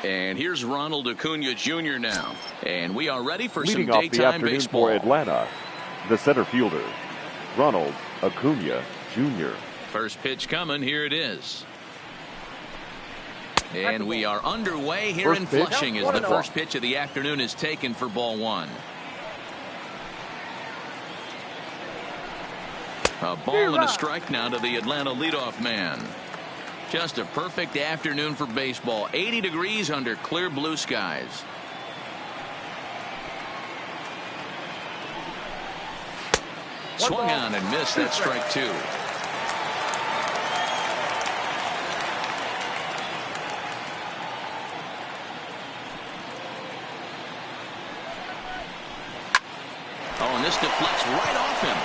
And here's Ronald Acuna Jr. now. And we are ready for Leading some off the daytime afternoon baseball. for Atlanta, the center fielder, Ronald Acuna Jr. First pitch coming. Here it is. And we are underway here in Flushing as the first pitch of the afternoon is taken for ball one. A ball and a strike now to the Atlanta leadoff man. Just a perfect afternoon for baseball. 80 degrees under clear blue skies. Swung on and missed. That strike two. Oh, and this deflects right off him.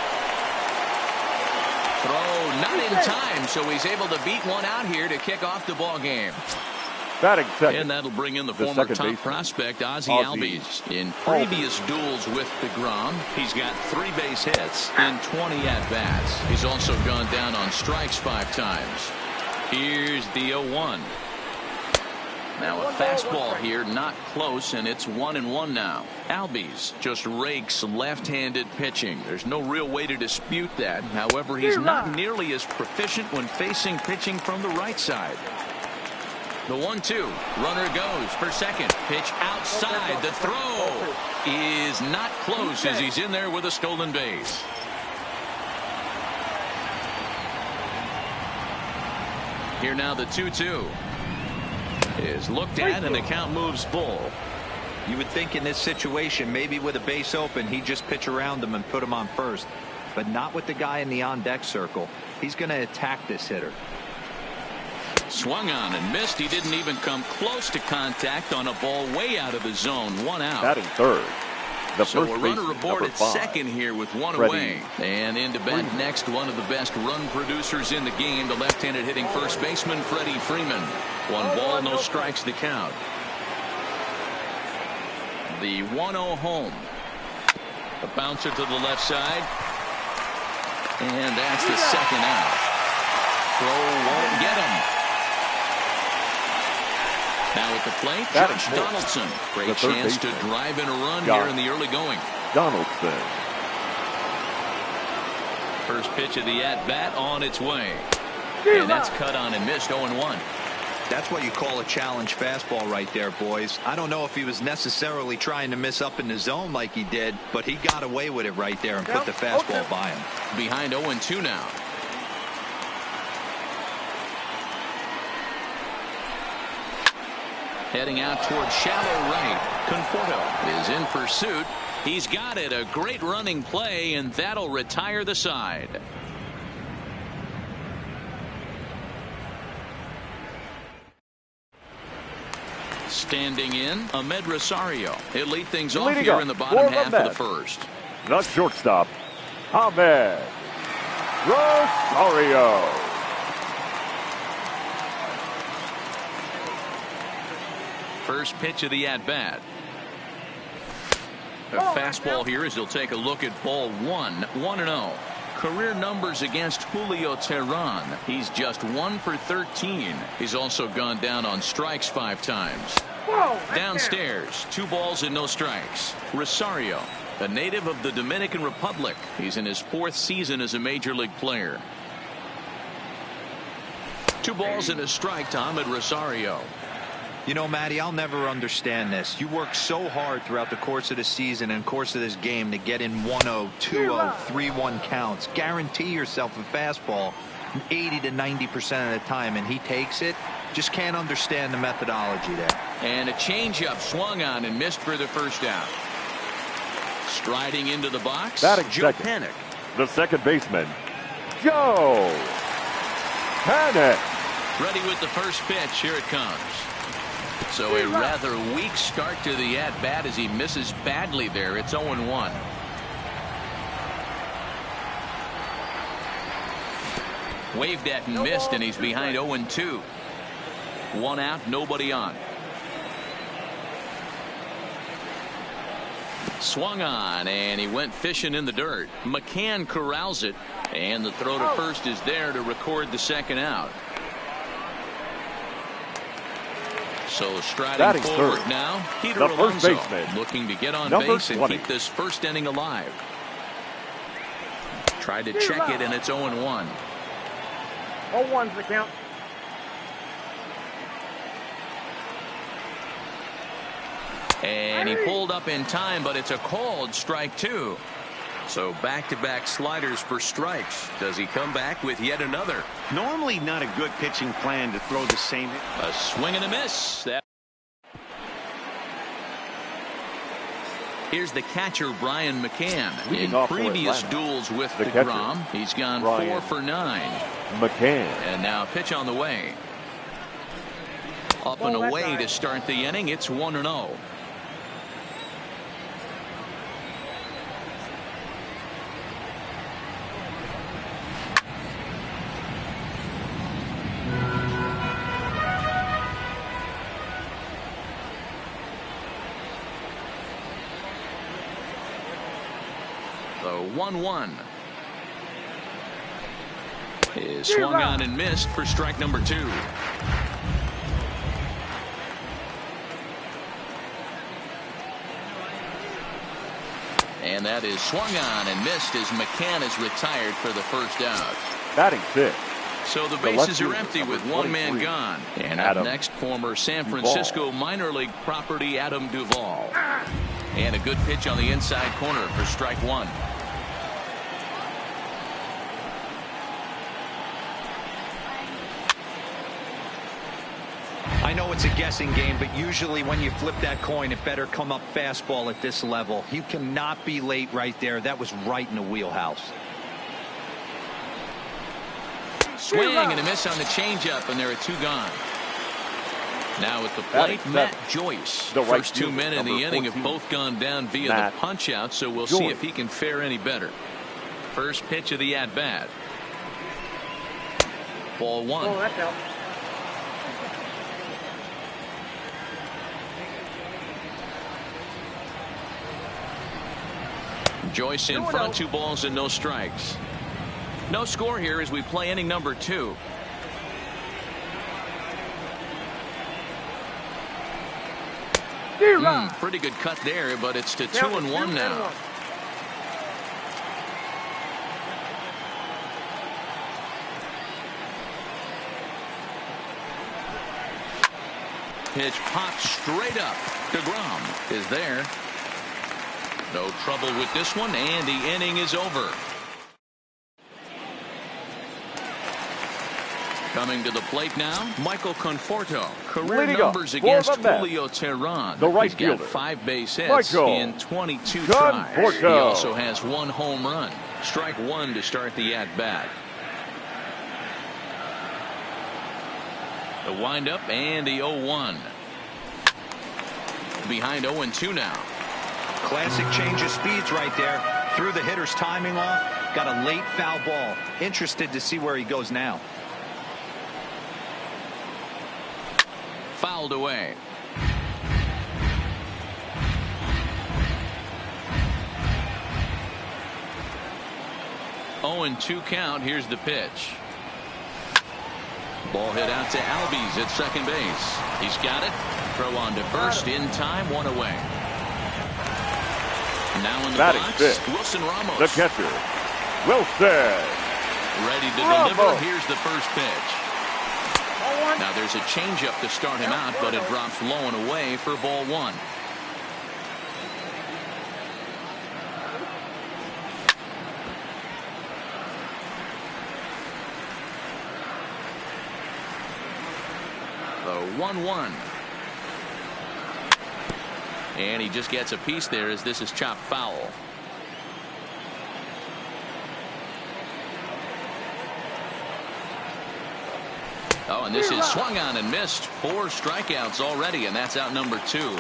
Throw not in time, so he's able to beat one out here to kick off the ball game. Batting second. And that'll bring in the former top prospect, Ozzie Albies. In previous duels with DeGrom, he's got 3 base hits and 20 at-bats. He's also gone down on strikes 5 times. Here's the 0-1. Now a fastball here, not close, and it's 1-1 now. Albies just rakes left-handed pitching. There's no real way to dispute that. However, he's not nearly as proficient when facing pitching from the right side. The 1-2. Runner goes for second. Pitch outside. The throw is not close as he's in there with a stolen base. Here now the 2-2 is looked at and the count moves full. You would think in this situation, maybe with a base open, he'd just pitch around him and put him on first, but not with the guy in the on-deck circle. He's going to attack this hitter. Swung on and missed. He didn't even come close to contact on a ball way out of the zone. 1 out. Batting third. So a runner aboard at second here with 1 away. And into bat next, one of the best run producers in the game, the left-handed hitting first baseman, Freddie Freeman. 1 ball, no strikes to count. The 1-0 home. A bouncer to the left side. And that's the second out. Throw won't get him. Now at the plate, Josh Donaldson. Great chance to drive in a run here in the early going. Donaldson. First pitch of the at-bat on its way. And that's cut on and missed. 0-1. That's what you call a challenge fastball right there, boys. I don't know if he was necessarily trying to miss up in the zone like he did, but he got away with it right there and put the fastball by him. Behind 0-2 now. Heading out towards shallow right. Conforto is in pursuit. He's got it. A great running play, and that'll retire the side. Standing in, Ahmed Rosario. He'll lead things off here in the bottom half of the first. The shortstop, Ahmed Rosario. First pitch of the at-bat. A fastball here as he'll take a look at ball 1. 1-0. Career numbers against Julio Teheran. He's just 1 for 13. He's also gone down on strikes 5 times. Downstairs, 2 balls and no strikes. Rosario, a native of the Dominican Republic. He's in his 4th season as a major league player. 2 balls and a strike to Ahmed Rosario. You know, Matty, I'll never understand this. You work so hard throughout the course of the season and course of this game to get in 1-0, 2-0, 3-1 counts. Guarantee yourself a fastball 80 to 90% of the time, and he takes it. Just can't understand the methodology there. And a changeup swung on and missed for the first out. Striding into the box, Joe Panik. The second baseman, Joe Panik. Ready with the first pitch. Here it comes. So a rather weak start to the at-bat as he misses badly there. It's 0-1. Waved at and missed, and he's behind 0-2. 1 out, nobody on. Swung on, and he went fishing in the dirt. McCann corrals it, and the throw to first is there to record the second out. So striding Batting forward third, now, Peter the first Alonso, baseman, looking to get on number base and 20. keep this first inning alive. Tried to check it, and it's 0-1. 0-1's the count. And he pulled up in time, but it's a called strike 2. So back-to-back sliders for strikes. Does he come back with yet another? Normally not a good pitching plan to throw the same. A swing and a miss. Here's the catcher, Brian McCann. In previous duels with DeGrom, he's gone 4 for 9. McCann. And now pitch on the way. Up and away to start the inning. It's 1-0. So 1-1 is swung on and missed for strike number 2. And that is swung on and missed as McCann is retired for the first out. Batting 6. So the bases are empty with one man gone. And up next, former San Francisco minor league property Adam Duvall. And a good pitch on the inside corner for strike 1. I know it's a guessing game, but usually when you flip that coin, it better come up fastball at this level. You cannot be late right there. That was right in the wheelhouse. Swing and a miss on the changeup, and there are 2 gone. Now at the plate, Matt Joyce. The first 2 men in the inning have both gone down via the punch out, so we'll see if he can fare any better. First pitch of the at bat. Ball 1. Oh, that's out. Joyce in front, 2 balls and no strikes. No score here as we play inning number 2. Pretty good cut there, but it's to 2-1 now. Pitch popped straight up. DeGrom is there. No trouble with this one, and the inning is over. Coming to the plate now, Michael Conforto. Career numbers against Julio Teheran. He's got 5 base hits in 22 tries. He also has 1 home run. Strike 1 to start the at-bat. The windup and the 0-1. Behind 0-2 now. Classic change of speeds right there. Threw the hitter's timing off. Got a late foul ball. Interested to see where he goes now. Fouled away. Oh, and 2 count. Here's the pitch. Ball hit out to Albies at second base. He's got it. Throw on to first in time. 1 away. Now in the box, Wilson Ramos. The catcher, Wilson. Ready to deliver. Here's the first pitch. Now there's a changeup to start him out, but it drops low and away for ball 1. The 1-1. And he just gets a piece there as this is chopped foul. Oh, and this is swung on and missed. 4 strikeouts already, and that's out number 2.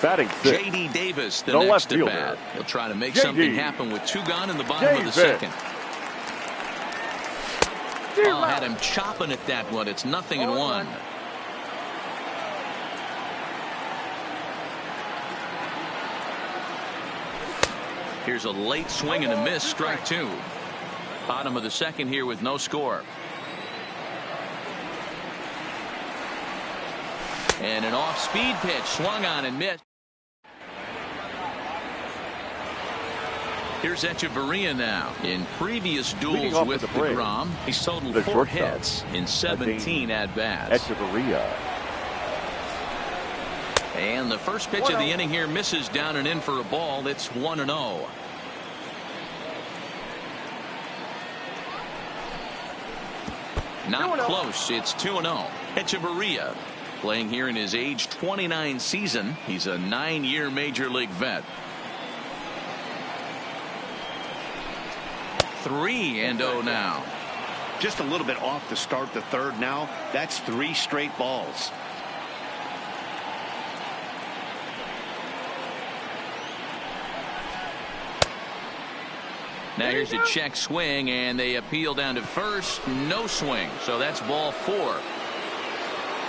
Batting 6. J.D. Davis, the next at bat. He'll try to make something happen with 2 gone in the bottom of the second. Oh, had him chopping at that one. It's 0-1. Here's a late swing and a miss. Strike 2. Bottom of the second here with no score. And an off-speed pitch swung on and missed. Here's Echeverria now. In previous duels with DeGrom, he's totaled 4 hits in 17 at-bats. Echeverria. And the first pitch of the inning here misses down and in for a ball. It's 1-0. Not close. It's 2-0. Echeverria playing here in his age 29 season. He's a 9-year major league vet. 3-0 now. Just a little bit off to start the third now. That's 3 straight balls. Now here's a check swing, and they appeal down to first. No swing, so that's ball 4.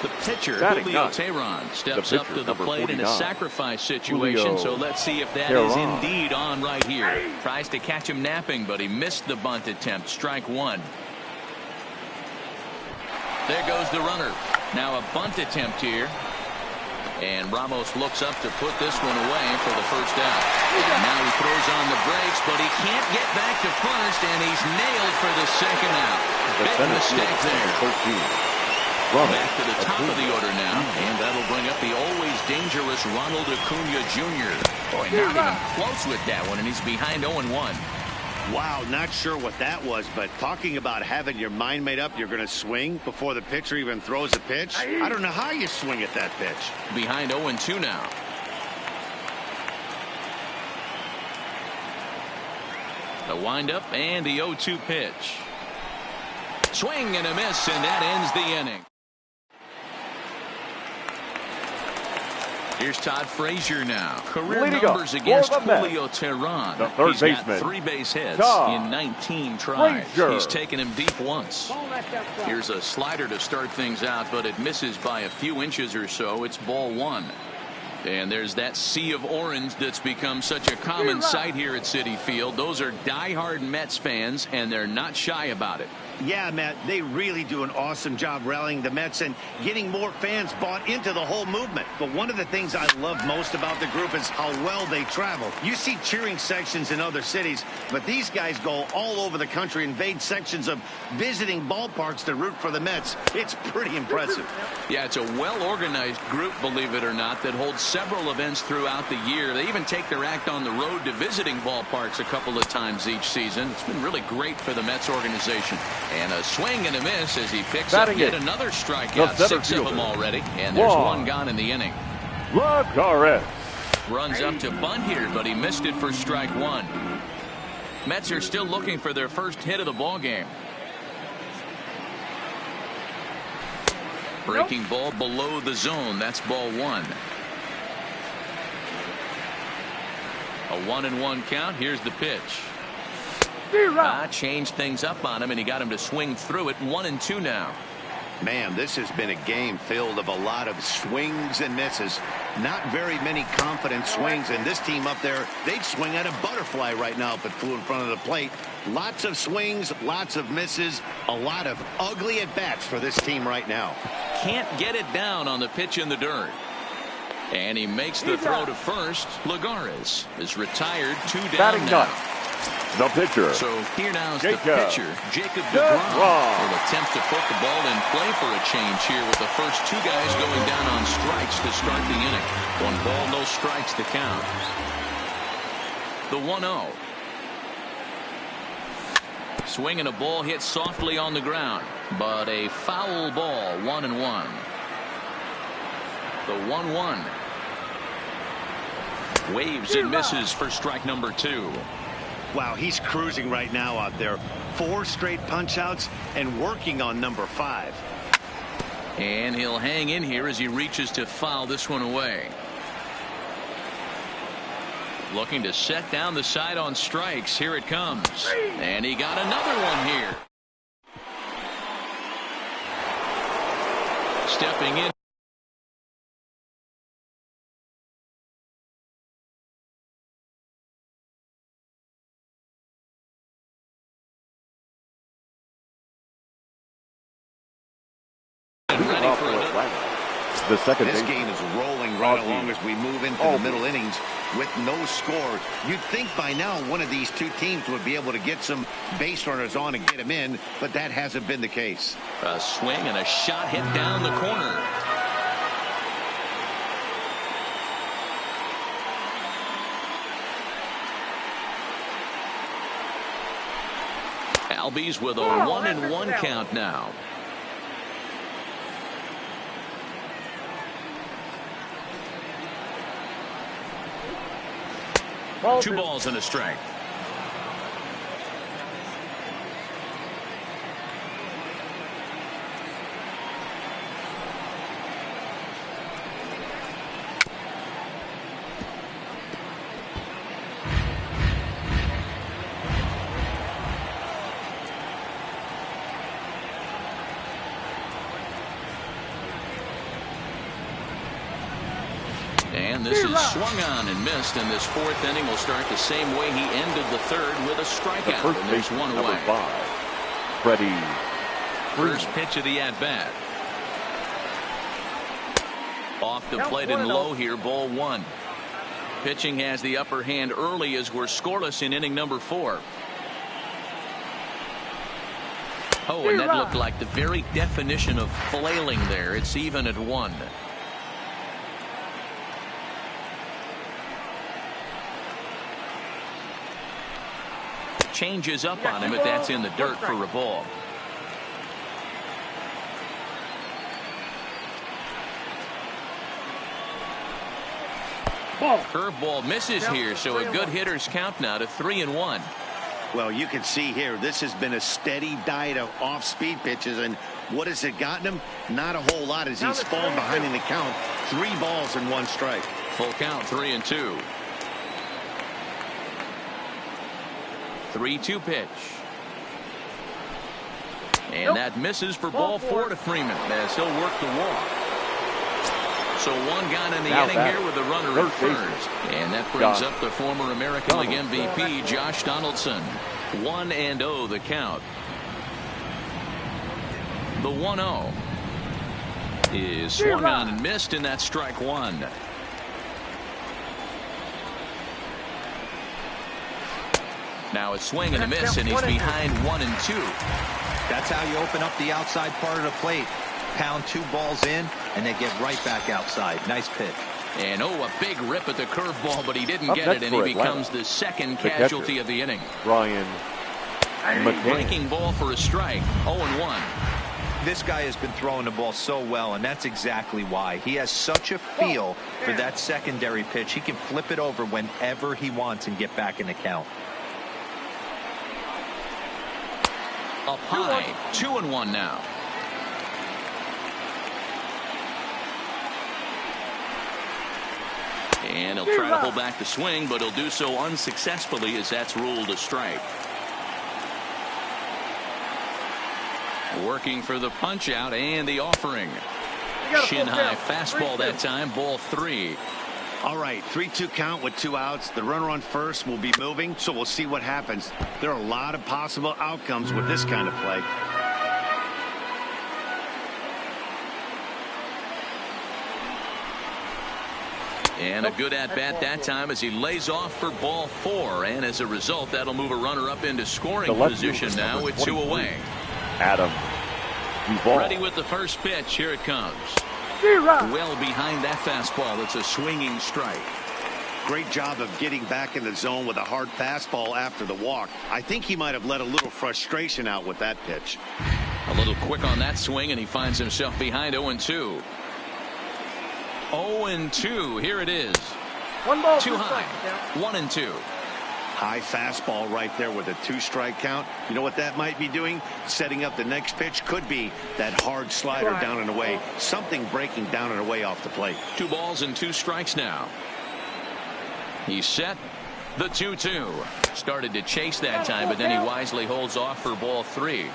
The pitcher, Julio Teheran, steps up to the plate in a sacrifice situation, so let's see if that is indeed on right here. Tries to catch him napping, but he missed the bunt attempt. Strike 1. There goes the runner. Now a bunt attempt here. And Ramos looks up to put this one away for the first out. Now he throws on the brakes, but he can't get back to first, and he's nailed for the second out. Big mistake there. Back to the top of the order now, and that'll bring up the always dangerous Ronald Acuna Jr. Boy, not even close with that one, and he's behind 0-1. Wow, not sure what that was, but talking about having your mind made up you're going to swing before the pitcher even throws a pitch. I don't know how you swing at that pitch. Behind 0-2 now. The windup and the 0-2 pitch. Swing and a miss, and that ends the inning. Here's Todd Frazier now. Career numbers against Julio Teheran. He's got 3 base hits in 19 tries. He's taken him deep once. Here's a slider to start things out, but it misses by a few inches or so. It's ball 1. And there's that sea of orange that's become such a common sight here at Citi Field. Those are diehard Mets fans, and they're not shy about it. Yeah, Matt, they really do an awesome job rallying the Mets and getting more fans bought into the whole movement. But one of the things I love most about the group is how well they travel. You see cheering sections in other cities, but these guys go all over the country, invade sections of visiting ballparks to root for the Mets. It's pretty impressive. Yeah, it's a well-organized group, believe it or not, that holds several events throughout the year. They even take their act on the road to visiting ballparks a couple of times each season. It's been really great for the Mets organization. And a swing and a miss as he picks up yet another strikeout. 6 of them already, and there's one gone in the inning. Lagares runs up to bunt here, but he missed it for strike 1. Mets are still looking for their first hit of the ball game. Breaking ball below the zone. That's ball 1. A 1-1 count. Here's the pitch. Changed things up on him, and he got him to swing through it. 1-2 now. Man, this has been a game filled of a lot of swings and misses. Not very many confident swings, and this team up there, they'd swing at a butterfly right now if it flew in front of the plate. Lots of swings, lots of misses, a lot of ugly at-bats for this team right now. Can't get it down on the pitch in the dirt. And he makes the throw to first. Lagares is retired. 2 down now. The pitcher. So here now is the pitcher, Jacob DeGrom. Will attempt to put the ball in play for a change here with the first 2 guys going down on strikes to start the inning. 1 ball, no strikes to count. The 1-0. Swinging a ball hit softly on the ground, but a foul ball. 1-1. The 1-1. Waves and misses for strike number 2. Wow, he's cruising right now out there. 4 straight punch-outs and working on number 5. And he'll hang in here as he reaches to foul this one away. Looking to set down the side on strikes. Here it comes. And he got another one here. Stepping in. The The second This baseman. game is rolling right along as we move into the middle innings with no score. You'd think by now one of these two teams would be able to get some base runners on and get them in, but that hasn't been the case. A swing and a shot hit down the corner. Albies with a 1-1 count now. Two balls and a strike. And this is swung on and missed, and this fourth inning will start the same way he ended the third with a strikeout. And there's one away. Number 5, Freddie. First pitch of the at-bat. Off the plate and low here, ball 1. Pitching has the upper hand early as we're scoreless in inning number 4. Oh, and that looked like the very definition of flailing there. It's even at 1. Changes up on him, but that's in the dirt for a ball. Curveball misses here, so a good hitter's count now to 3-1. Well, you can see here, this has been a steady diet of off-speed pitches, and what has it gotten him? Not a whole lot as he's fallen behind in the count. 3 balls and 1 strike. Full count, 3-2. 3-2 pitch. And that misses for ball 4 to Freeman as he'll work the walk. So one gone in the inning here with the runner at first. And that brings up the former American League MVP, Josh Donaldson. 1-0 the count. The 1-0 is swung on and missed, and that's strike 1. Now a swing and a miss, and he's behind 1-2. That's how you open up the outside part of the plate. Pound 2 balls in, and they get right back outside. Nice pitch. And a big rip at the curveball, but he didn't get it, and he becomes the second casualty of the inning. Ryan McCann. Breaking ball for a strike. 0-1. This guy has been throwing the ball so well, and that's exactly why. He has such a feel for that secondary pitch. He can flip it over whenever he wants and get back in the count. Up high. 2-1 now. And he'll try to hold back the swing, but he'll do so unsuccessfully as that's ruled a strike. Working for the punch out and the offering. Shin high fastball that time, ball 3. All right, 3-2 count with 2 outs. The runner on first will be moving, so we'll see what happens. There are a lot of possible outcomes with this kind of play. And a good at-bat that time as he lays off for ball 4. And as a result, that'll move a runner up into scoring position now with 2 away. Adam Duvall. Ready with the first pitch. Here it comes. Well behind that fastball. It's a swinging strike. Great job of getting back in the zone with a hard fastball after the walk. I think he might have let a little frustration out with that pitch. A little quick on that swing, and he finds himself behind 0-2. 0-2. Here it is. 1 ball, Too 2 high. strikes. 1-2. High fastball right there with a 2-strike count. You know what that might be doing? Setting up the next pitch. Could be that hard slider down and away. Something breaking down and away off the plate. 2 balls and 2 strikes now. He's set. The 2-2. Started to chase that time, but then he wisely holds off for ball 3.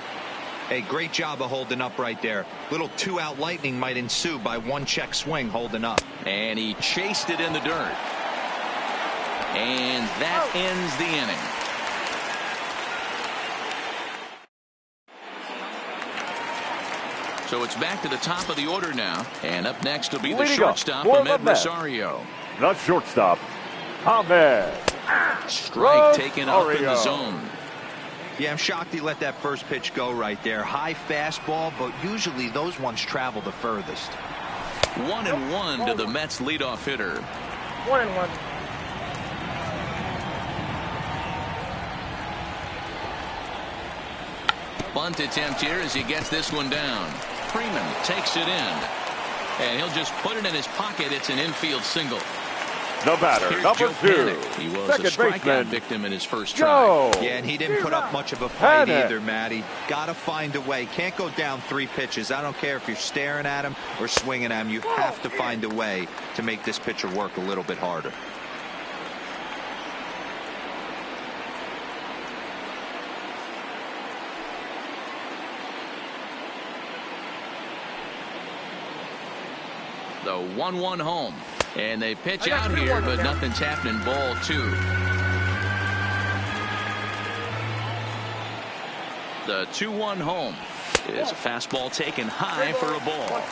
Hey, great job of holding up right there. Little 2-out lightning might ensue by 1 check swing holding up. And he chased it in the dirt. And that ends the inning. So it's back to the top of the order now. And up next will be the Leading shortstop, up for Ahmed the Mets, Rosario. the shortstop, Ahmed Strike taken up in the Rosario. zone. Yeah, I'm shocked he let that first pitch go right there. High fastball, but usually those ones travel the furthest. 1-1 to the Mets leadoff hitter. 1-1. Bunt attempt here as he gets this one down. Freeman takes it in. And he'll just put it in his pocket. It's an infield single. The batter, Here's number Joe 2, Panik. He was a second strikeout baseman, victim in his first Joe. try. Yeah, and he didn't put up much of a fight Panik. either, Matty. Got to find a way. Can't go down 3 pitches. I don't care if you're staring at him or swinging at him. You have to find a way to make this pitcher work a little bit harder. The 1-1 home. And they pitch I got out 3-1 here, but now. nothing's happening. Ball 2. The 2-1 home is a fastball taken high for a ball.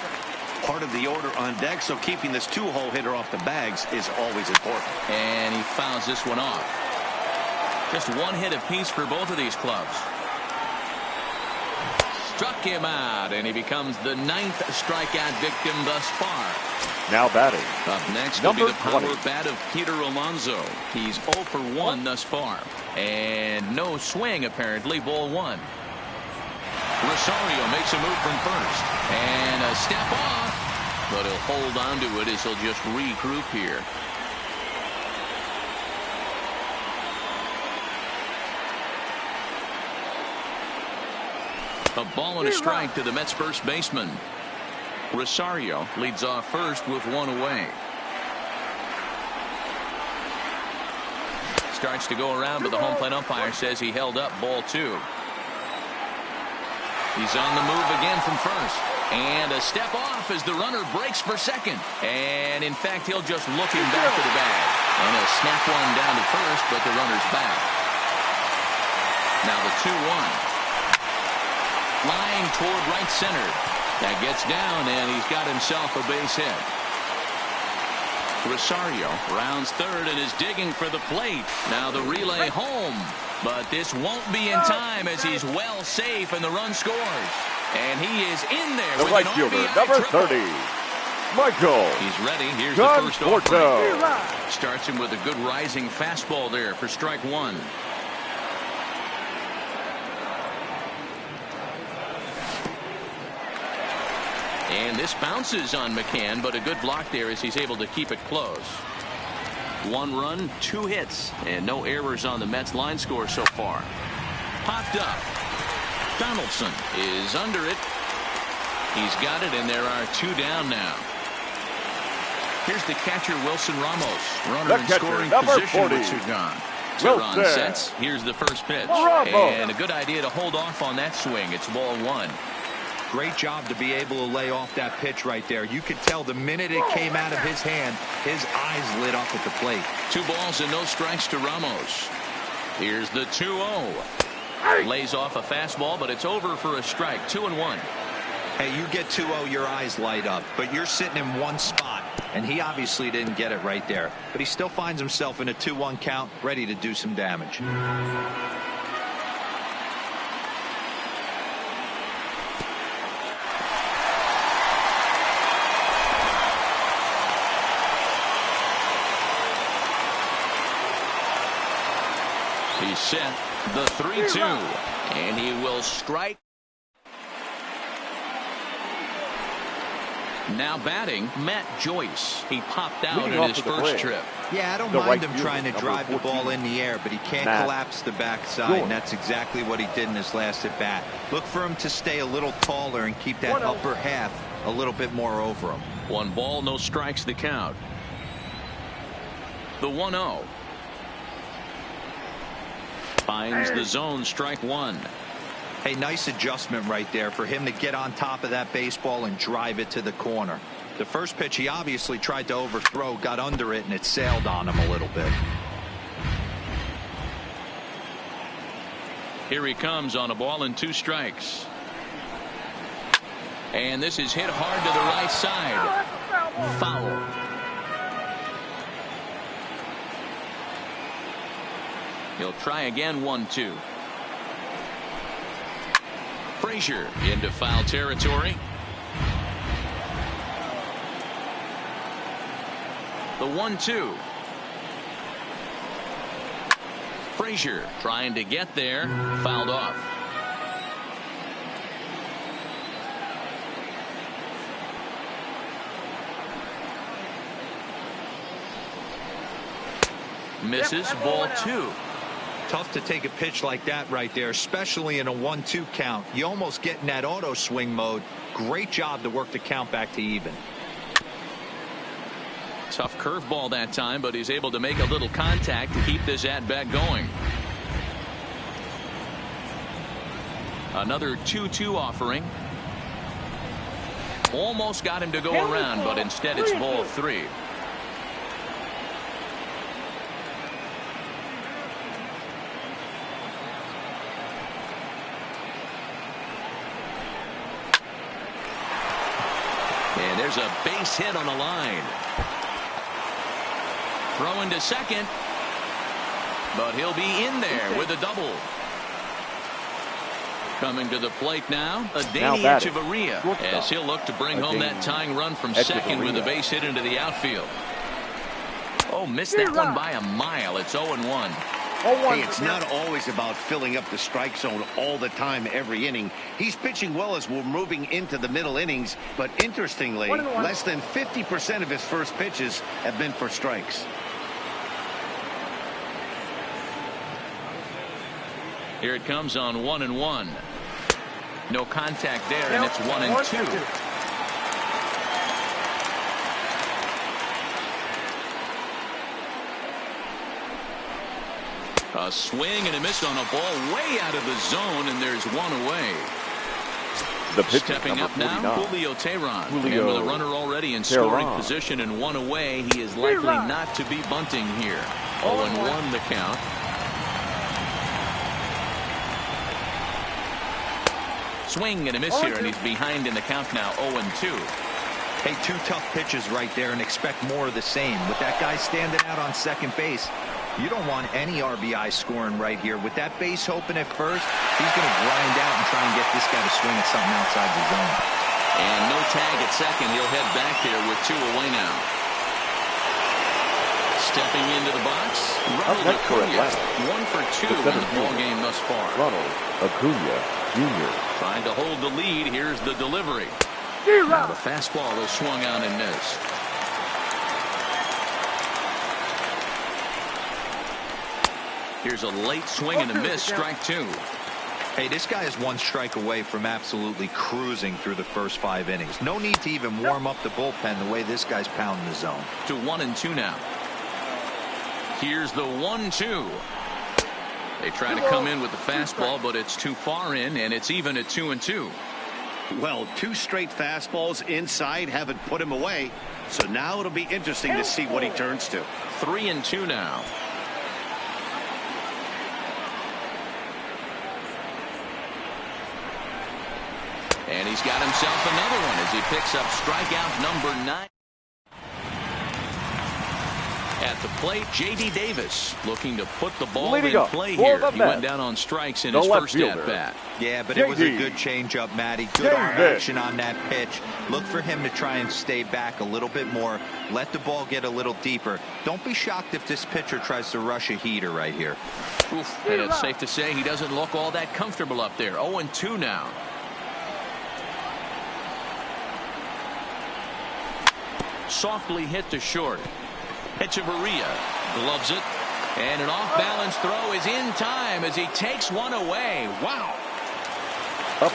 Part of the order on deck, so keeping this 2-hole hitter off the bags is always important. And he fouls this one off. Just 1 hit apiece for both of these clubs. Struck him out, and he becomes the 9th strikeout victim thus far. Now batting, Up next will be number the power 20. bat of Peter Alonso. He's 0 for 1 thus far. And no swing, apparently. Ball 1. Rosario makes a move from first. And a step off. But he'll hold on to it as he'll just regroup here. A ball and a strike to the Mets first baseman. Rosario leads off first with 1 away. Starts to go around, but the home plate umpire says he held up. Ball 2. He's on the move again from first. And a step off as the runner breaks for second. And in fact, he'll just look him back to the bag. And he'll snap one down to first, but the runner's back. Now the 2-1. Flying toward right center. That gets down, and he's got himself a base hit. Rosario rounds third and is digging for the plate. Now the relay home. But this won't be in time as he's well safe and the run scores. And he is in there The with right an fielder, RBI number triple. 30, Michael. He's ready. Here's the first Conforto. offering. Starts him with a good rising fastball there for strike 1. And this bounces on McCann, but a good block there as he's able to keep it close. 1 run, 2 hits, and no errors on the Mets line score so far. Popped up. Donaldson is under it. He's got it, and there are 2 down now. Here's the catcher, Wilson Ramos. Runner The in catcher, scoring number position 40, with 2 gone. Tehran Wilson. sets. Here's the first pitch. Ramos. And a good idea to hold off on that swing. It's ball 1. Great job to be able to lay off that pitch right there. You could tell the minute it came out of his hand, his eyes lit up at the plate. 2 balls and no strikes to Ramos. Here's the 2-0. Lays off a fastball, but it's over for a strike. 2-1. Hey, you get 2-0, your eyes light up, but you're sitting in one spot, and he obviously didn't get it right there. But he still finds himself in a 2-1 count, ready to do some damage. He's set the 3-2, and he will strike. Now batting, Matt Joyce. He popped out Leading in off his to the first plate. trip. Yeah, I don't The mind right him fielder, trying to number drive the 14, ball in the air, but he can't Matt collapse the backside, Joyce. and that's exactly what he did in his last at bat. Look for him to stay a little taller and keep that 1-0. upper half a little bit more over him. 1 ball, no strikes the count. The 1-0. Finds the zone, strike 1. Hey, nice adjustment right there for him to get on top of that baseball and drive it to the corner. The first pitch he obviously tried to overthrow, got under it, and it sailed on him a little bit. Here he comes on a ball and 2 strikes. And this is hit hard to the right side. Foul. He'll try again, 1-2. Frazier into foul territory. The 1-2. Frazier trying to get there, fouled off. Misses, ball 2. Tough to take a pitch like that right there, especially in a 1-2 count. You almost get in that auto swing mode. Great job to work the count back to even. Tough curveball that time, but he's able to make a little contact to keep this at-bat going. Another 2-2 offering. Almost got him to go around, but instead it's ball 3. And there's a base hit on the line. Throwing to second, but he'll be in there with a double. Coming to the plate now, Adeiny Echeverria, as he'll look to bring home that tying run from second with a base hit into the outfield. Oh, missed that one by a mile. It's 0-1. Hey, it's not always about filling up the strike zone all the time every inning. He's pitching well as we're moving into the middle innings, but interestingly, less than 50% of his first pitches have been for strikes. Here it comes on 1-1. No contact there, and it's 1-2. A swing and a miss on a ball way out of the zone, and there's one away. Stepping up now, Julio Teheran. And with a runner already in scoring position and one away, he is likely not to be bunting here. 0-1 the count. Swing and a miss here, and he's behind in the count now, 0-2. Hey, 2 tough pitches right there, and expect more of the same. With that guy standing out on second base, you don't want any RBI scoring right here. With that base open at first, he's going to grind out and try and get this guy to swing at something outside the zone. And no tag at second. He'll head back there with 2 away now. Stepping into the box, Ronald Acuna, 1 for 2 in the ball game thus far. Ronald Acuna Jr. Trying to hold the lead. Here's the delivery. Now the fastball is swung on and missed. Here's a late swing and a miss, strike 2. Hey, this guy is 1 strike away from absolutely cruising through the first 5 innings. No need to even warm up the bullpen the way this guy's pounding the zone. To 1-2 now. Here's the 1-2. They try to come in with the fastball, but it's too far in, and it's even at 2-2. Well, 2 straight fastballs inside haven't put him away, so now it'll be interesting to see what he turns to. 3-2 now. And he's got himself another one as he picks up strikeout number 9. At the plate, J.D. Davis looking to put the ball in play here. He went down on strikes in his first at-bat. Yeah, but it was a good changeup, Matty. Good arm action on that pitch. Look for him to try and stay back a little bit more. Let the ball get a little deeper. Don't be shocked if this pitcher tries to rush a heater right here. Oof, and it's safe to say he doesn't look all that comfortable up there. 0-2 now. Softly hit to short. Echeverria gloves it, and an off-balance throw is in time as he takes one away. Wow.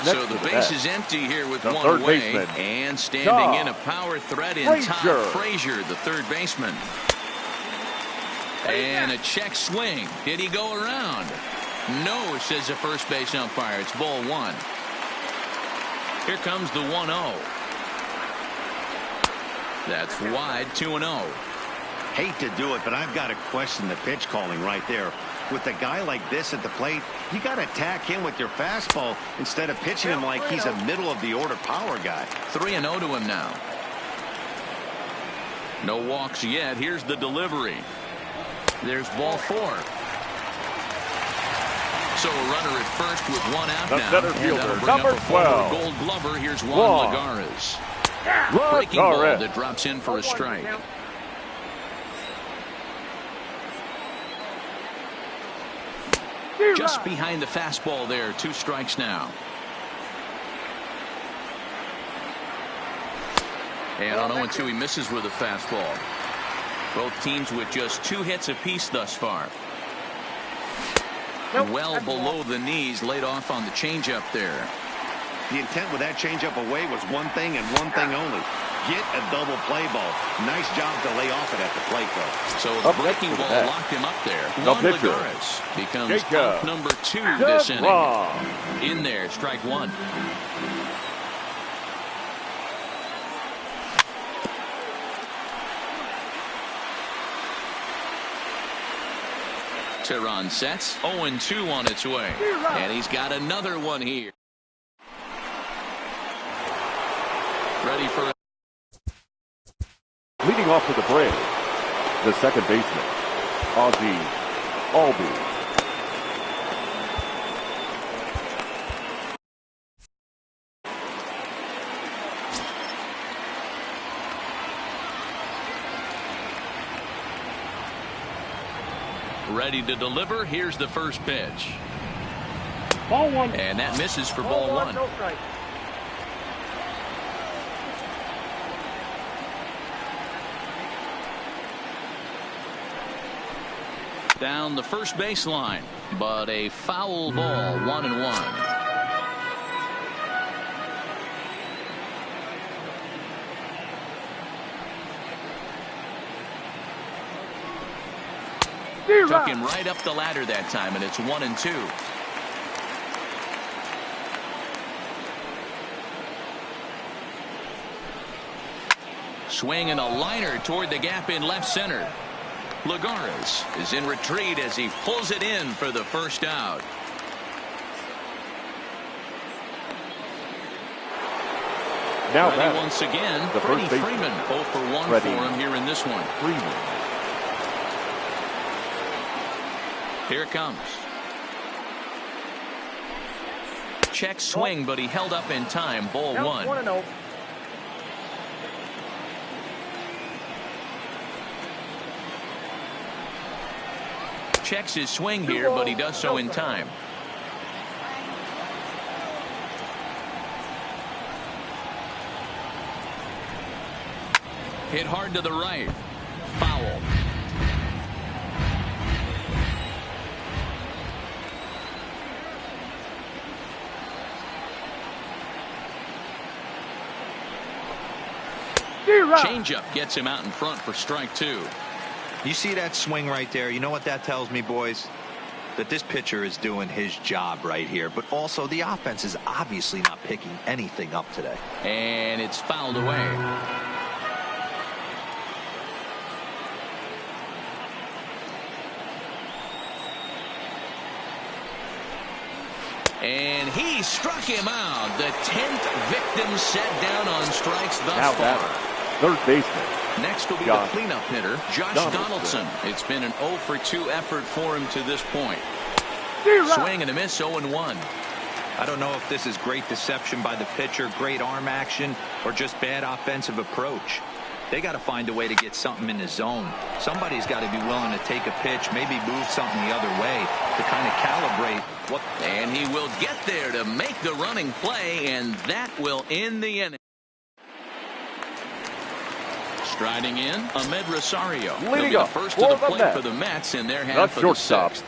So the base is empty here with one away, and standing in a power threat in Todd Frazier, the third baseman. And a check swing. Did he go around? No, says the first base umpire. It's ball 1. Here comes the 1-0. That's wide, 2-0. Hate to do it, but I've got to question the pitch calling right there. With a guy like this at the plate, you got to attack him with your fastball instead of pitching him like he's a middle-of-the-order power guy. 3-0 to him now. No walks yet. Here's the delivery. There's ball 4. So a runner at first with 1 out the now. center fielder, number 12. Gold Glover. Here's Juan Lagares. Breaking ball that drops in for a strike. Just behind the fastball there. 2 strikes now. And on 0-2 he misses with a fastball. Both teams with just 2 hits apiece thus far. Well below the knees, laid off on the changeup there. The intent with that changeup away was one thing and one thing only. Get a double play ball. Nice job to lay off it at the plate, though. So the breaking ball locked him up there. Juan Lagares becomes out number 2 this inning. In there, strike 1. Tehran sets. 0-2 on its way. And he's got another one here. Ready for it. Leading off to the Braves, the second baseman, Ozzie Albies. Ready to deliver. Here's the first pitch. Ball 1. And that misses for ball 1. No strike. Down the first baseline, but a foul ball. 1-1. Took him right up the ladder that time, and it's 1-2. Swing and a liner toward the gap in left center. Lagares is in retreat as he pulls it in for the first out. Now ready once again, Freddie Freeman. 0 for 1 for him here in this one. Freeman. Here it comes. Check swing, but he held up in time. Ball 1. 1-0. Checks his swing here, but he does so in time. Hit hard to the right. Foul. Changeup gets him out in front for strike 2. You see that swing right there? You know what that tells me, boys? That this pitcher is doing his job right here. But also the offense is obviously not picking anything up today. And it's fouled away. And he struck him out. The 10th victim set down on strikes thus far. Third baseman. Next will be the cleanup hitter, Josh Donaldson. It's been an 0 for 2 effort for him to this point. Swing and a miss, 0-1. I don't know if this is great deception by the pitcher, great arm action, or just bad offensive approach. They got to find a way to get something in the zone. Somebody's got to be willing to take a pitch, maybe move something the other way to kind of calibrate what. And he will get there to make the running play, and that will end the inning. Striding in, Ahmed Rosario. Leading up first to the plate for the Mets in their half of the sixth.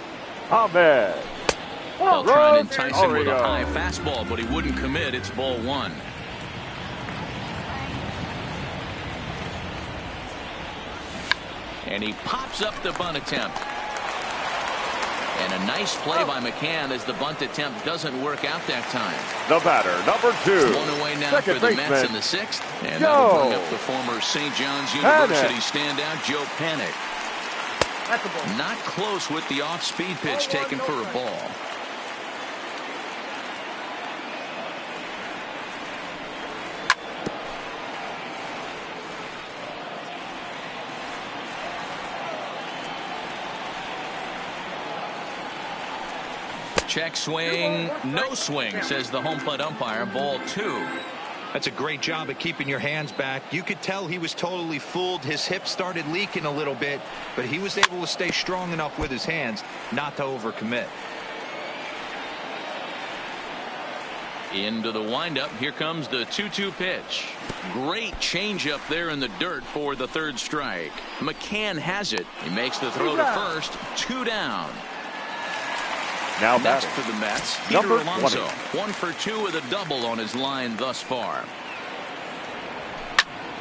Ahmed. They'll try and entice him with a high fastball, but he wouldn't commit. It's ball 1. And he pops up the bunt attempt. And a nice play by McCann as the bunt attempt doesn't work out that time. The batter, number 2. 1 away now for the Mets in the 6th. And that'll bring up the former St. John's University standout, Joe Panik. That's a ball. Not close with the off-speed pitch taken for a ball. Check swing, no swing, says the home plate umpire. Ball 2. That's a great job at keeping your hands back. You could tell he was totally fooled. His hip started leaking a little bit, but he was able to stay strong enough with his hands not to overcommit. Into the windup. Here comes the 2-2 pitch. Great changeup there in the dirt for the third strike. McCann has it. He makes the throw to first. 2 down. Now Next batting, for the Mets, number Peter Alonso. 20. 1 for 2 with a double on his line thus far.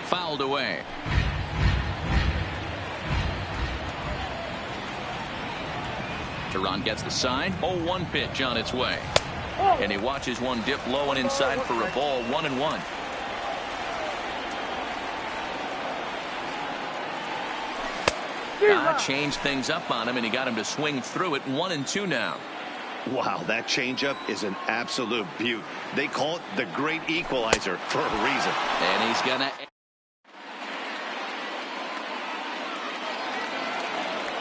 Fouled away. Teron gets the sign. 0-1 pitch on its way. And he watches one dip low and inside for a ball. 1-1. Changed things up on him, and he got him to swing through it. 1-2 now. Wow, that changeup is an absolute beaut. They call it the great equalizer for a reason. And he's gonna.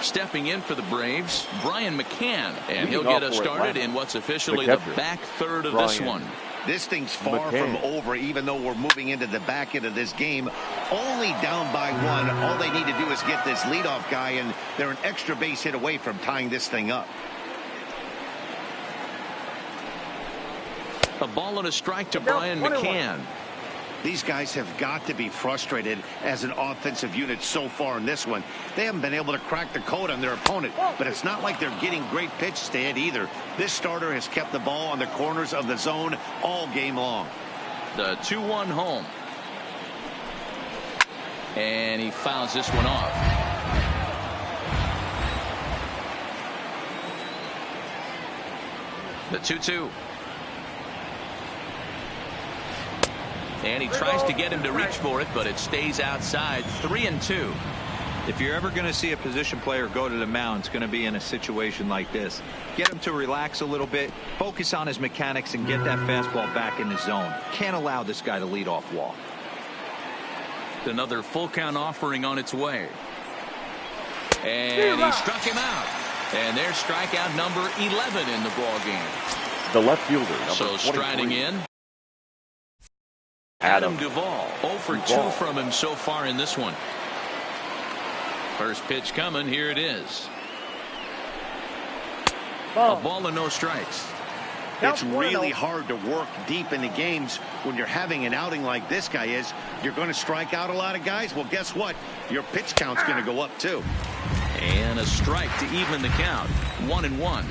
Stepping in for the Braves, Brian McCann, and he'll get us started in what's officially the back third of this one. This thing's far from over, even though we're moving into the back end of this game. Only down by 1. All they need to do is get this leadoff guy, and they're an extra base hit away from tying this thing up. A ball and a strike to Brian McCann. These guys have got to be frustrated as an offensive unit so far in this one. They haven't been able to crack the code on their opponent, but it's not like they're getting great pitches to hit either. This starter has kept the ball on the corners of the zone all game long. The 2-1 home. And he fouls this one off. The 2-2. And he tries to get him to reach for it, but it stays outside. 3-2. If you're ever going to see a position player go to the mound, it's going to be in a situation like this. Get him to relax a little bit, focus on his mechanics, and get that fastball back in the zone. Can't allow this guy to lead off walk. Another full count offering on its way. And he struck him out. And there's strikeout number 11 in the ball game. The left fielder, number So 23. striding in, Adam Duvall. 0 for 2 from him so far in this one. First pitch coming. Here it is. A ball and no strikes. It's really hard to work deep into games when you're having an outing like this guy is. You're going to strike out a lot of guys. Well, guess what? Your pitch count's going to go up, too. And a strike to even the count. 1-1.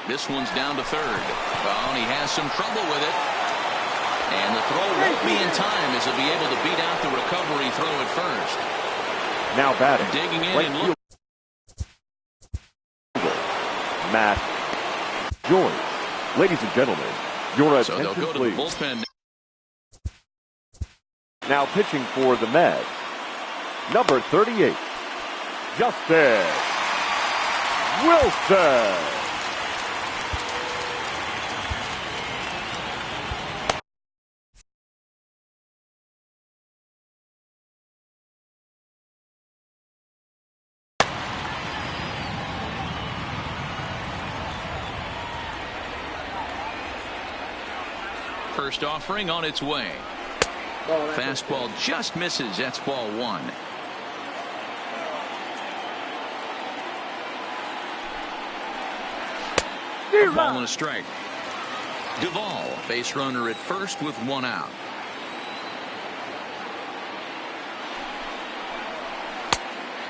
This one's down to third. Oh, and he has some trouble with it. And the throw won't be in time as he'll be able to beat out the recovery throw at first. Now batting. Digging in right and look. Matt Joyce. Ladies and gentlemen, your So attention, they'll go to please. the bullpen. Now pitching for the Mets, number 38, Justin Wilson. First offering on its way. Fastball just misses. That's ball 1. A ball and a strike. Duvall, base runner at first with 1 out.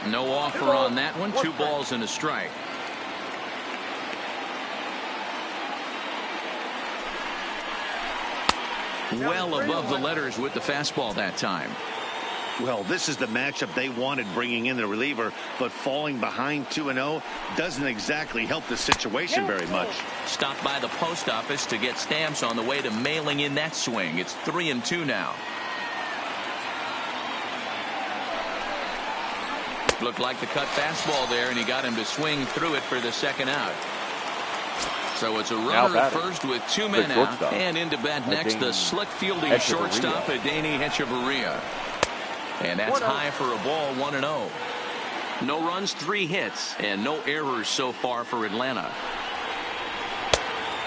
No offer on that one. 2 balls and a strike. Well above the letters with the fastball that time. Well, this is the matchup they wanted, bringing in the reliever, but falling behind 2-0 doesn't exactly help the situation very much. Stopped by the post office to get stamps on the way to mailing in that swing. It's 3-2 now. Looked like the cut fastball there, and he got him to swing through it for the second out. So it's a runner at first with 2 men out, and into bat next, the slick fielding shortstop, Adeiny Hechavarria. And that's high for a ball, 1-0. No runs, 3 hits, and no errors so far for Atlanta.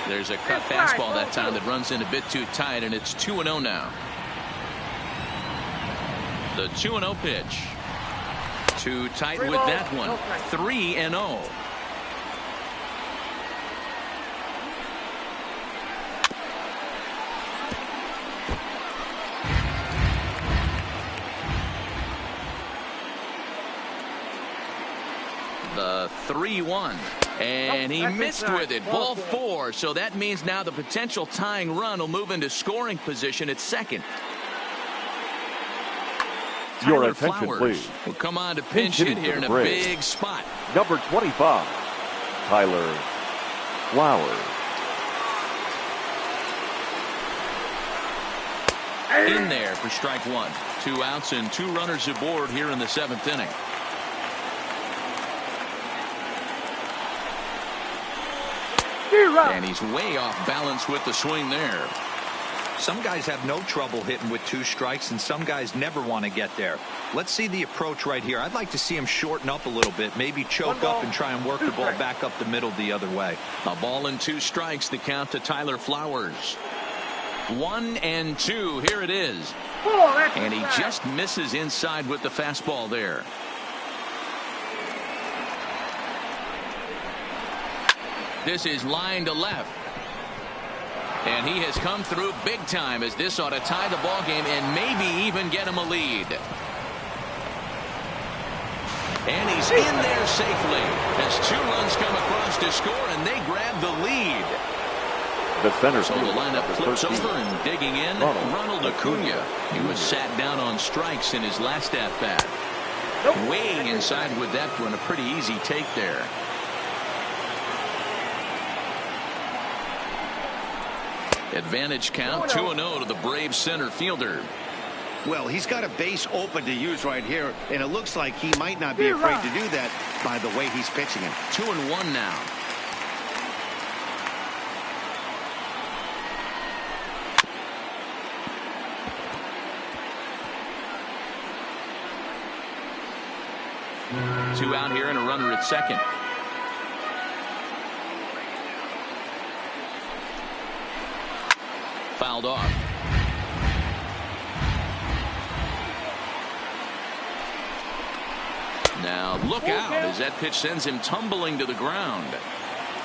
There's a cut fastball that time that runs in a bit too tight, and it's 2-0 now. The 2-0 pitch. Too tight with that one. 3-0. The 3-1. And he missed with it. Ball 4. So that means now the potential tying run will move into scoring position at second. Your attention, please. Will come on to pinch hit here in a big spot. Number 25, Tyler Flowers. In there for strike 1. 2 outs and 2 runners aboard here in the 7th inning. And he's way off balance with the swing there. Some guys have no trouble hitting with 2 strikes, and some guys never want to get there. Let's see the approach right here. I'd like to see him shorten up a little bit, maybe choke up and try and work the ball back up the middle the other way. A ball and 2 strikes, the count to Tyler Flowers. 1-2. Here it is. And he just misses inside with the fastball there. This is line to left. And he has come through big time, as this ought to tie the ball game and maybe even get him a lead. And he's in there safely as 2 runs come across to score, and they grab the lead. The center. So the lineup flips over, and digging in, Ronald Acuna. He was sat down on strikes in his last at-bat. Way inside with that one, a pretty easy take there. Advantage count, 2-0 to the Braves center fielder. Well, he's got a base open to use right here, and it looks like he might not be afraid to do that by the way he's pitching him. 2-1 now. Two out here and a runner at second. Fouled off. Now look out as that pitch sends him tumbling to the ground.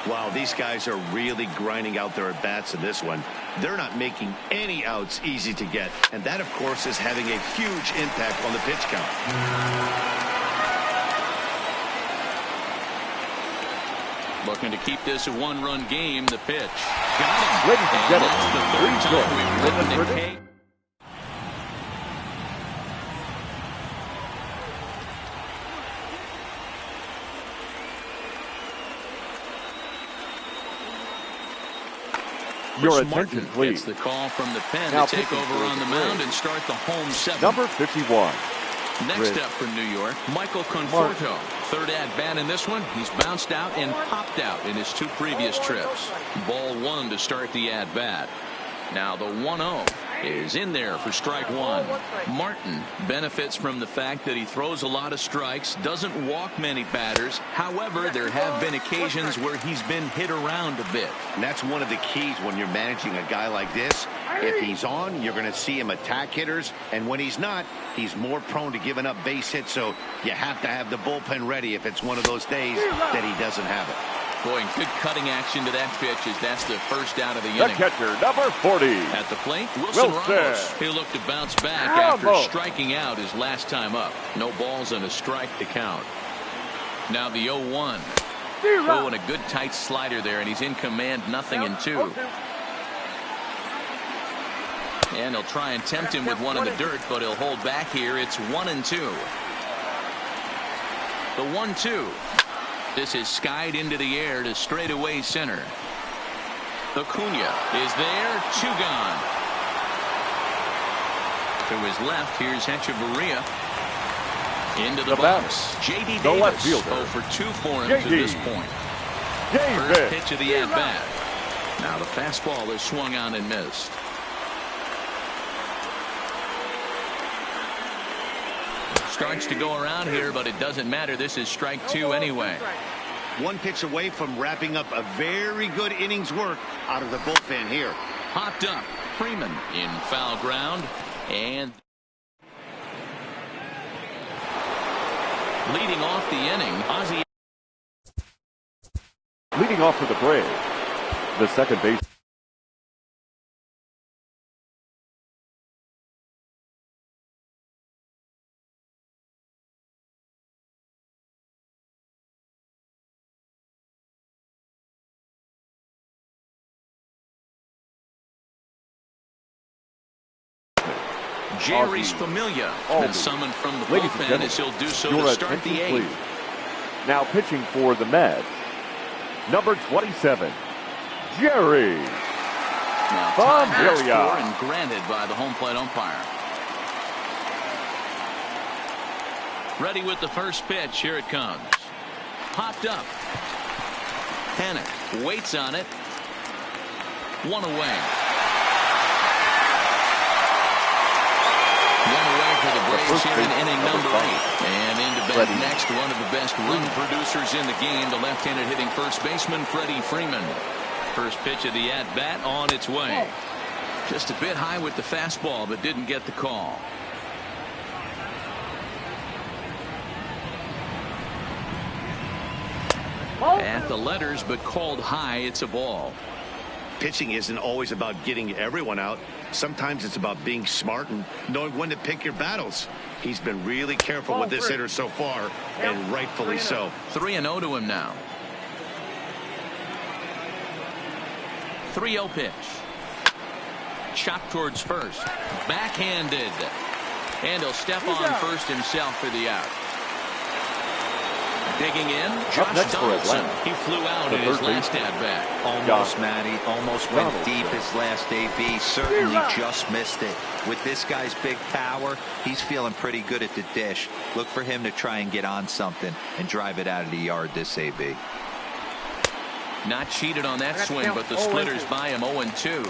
Wow, these guys are really grinding out their at-bats in this one. They're not making any outs easy to get, and that, of course, is having a huge impact on the pitch count. Looking to keep this a 1-run game. The pitch. Got him. Ladies and gentlemen, That's the third time we've written a K. Your attention, please. Gets the call from the pen Now to take over on the mound and start the home 7th. Number 51. Next up for New York, Michael Conforto. Third at-bat in this one. He's bounced out and popped out in his 2 previous trips. Ball 1 to start the at-bat. Now the 1-0 is in there for strike 1. Martin benefits from the fact that he throws a lot of strikes, doesn't walk many batters. However, there have been occasions where he's been hit around a bit. And that's one of the keys when you're managing a guy like this. If he's on, you're going to see him attack hitters, and when he's not, he's more prone to giving up base hits, so you have to have the bullpen ready if it's one of those days that he doesn't have it. Boy, good cutting action to that pitch as that's the first out of the The inning. catcher, number 40. At the plate, Wilson Ramos. He'll look to bounce back after striking out his last time up. No balls and a strike to count. Now the 0-1. Oh, and a good tight slider there, and he's in command, 0-2. And he'll try and tempt him with one in the dirt, but he'll hold back here. It's 1-2. The 1-2. This is skied into the air to straightaway center. Acuna is there. 2 gone. To his left, here's Hechavarria. Into the The box. J.D. the left Davis. fielder. 0 for 2 for him J.D. to this point. First Davis. pitch of the at-bat. Now the fastball is swung on and missed. Starts to go around here, but it doesn't matter. This is strike 2 anyway. One pitch away from wrapping up a very good innings work out of the bullpen here. Popped up. Freeman in foul ground. And leading off the inning, Ozzie. Leading off for the Braves, the second base. Jerry's Familia has been summoned from the Ladies and bullpen gentlemen, as he'll do so your to start the attention, 8th. please. Now pitching for the Mets, number 27, Jerry Now time asked Familia. for and granted by the home plate umpire. Ready with the first pitch. Here it comes. Popped up. Panic waits on it. One away. One away for the Braves here in inning number 8. And into bed next, one of the best run producers in the game, the left-handed hitting first baseman, Freddie Freeman. First pitch of the at-bat on its way. Just a bit high with the fastball, but didn't get the call. At the letters, but called high. It's a ball. Pitching isn't always about getting everyone out. Sometimes it's about being smart and knowing when to pick your battles. He's been really careful with this hitter so far, and rightfully so. 3-0 to him now. 3-0 pitch. Chopped towards first. Backhanded. And he'll step on first himself for the out. Digging in, Josh Donaldson. He flew out in his last at-bat. Almost, Matty. Almost went deep his last AB. Certainly just missed it. With this guy's big power, he's feeling pretty good at the dish. Look for him to try and get on something and drive it out of the yard this AB. Not cheated on that swing, but the splitters by him 0-2.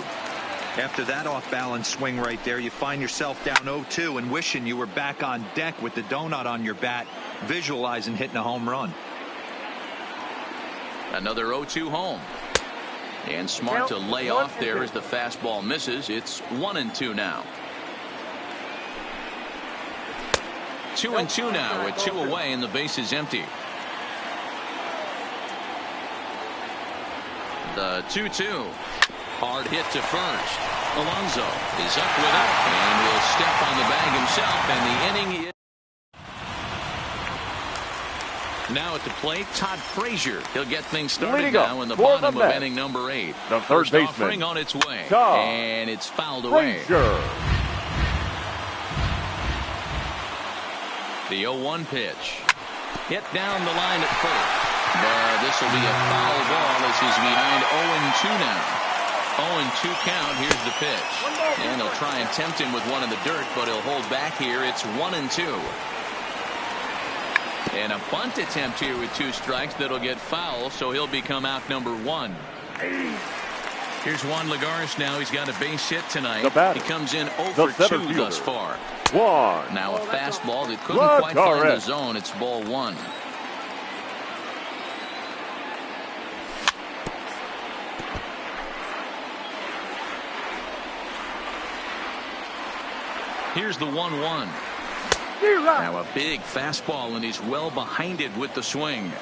After that off-balance swing right there, you find yourself down 0-2 and wishing you were back on deck with the donut on your bat, visualizing hitting a home run. Another 0-2 home. And smart to lay off there as the fastball misses. It's 1-2 now. 2-2 now with 2 away and the base is empty. The 2-2. Hard hit to first. Alonso is up with it and will step on the bag himself, and the inning is now at the plate. Todd Frazier. He'll get things started now in the bottom of inning number 8. The third baseman offering on its way, Todd and it's fouled away. Frazier. The 0-1 pitch. Hit down the line at first. But this will be a foul ball as he's behind 0-2 now. 0-2 count. Here's the pitch. And he'll try and tempt him with one in the dirt, but he'll hold back here. It's 1-2. And a bunt attempt here with 2 strikes that'll get foul, so he'll become out number 1. Here's Juan Lagares now. He's got a base hit tonight. He comes in 0 for 2 thus far. Now a fastball that couldn't quite find the zone. It's ball 1. Here's the 1-1. Now a big fastball, and he's well behind it with the swing.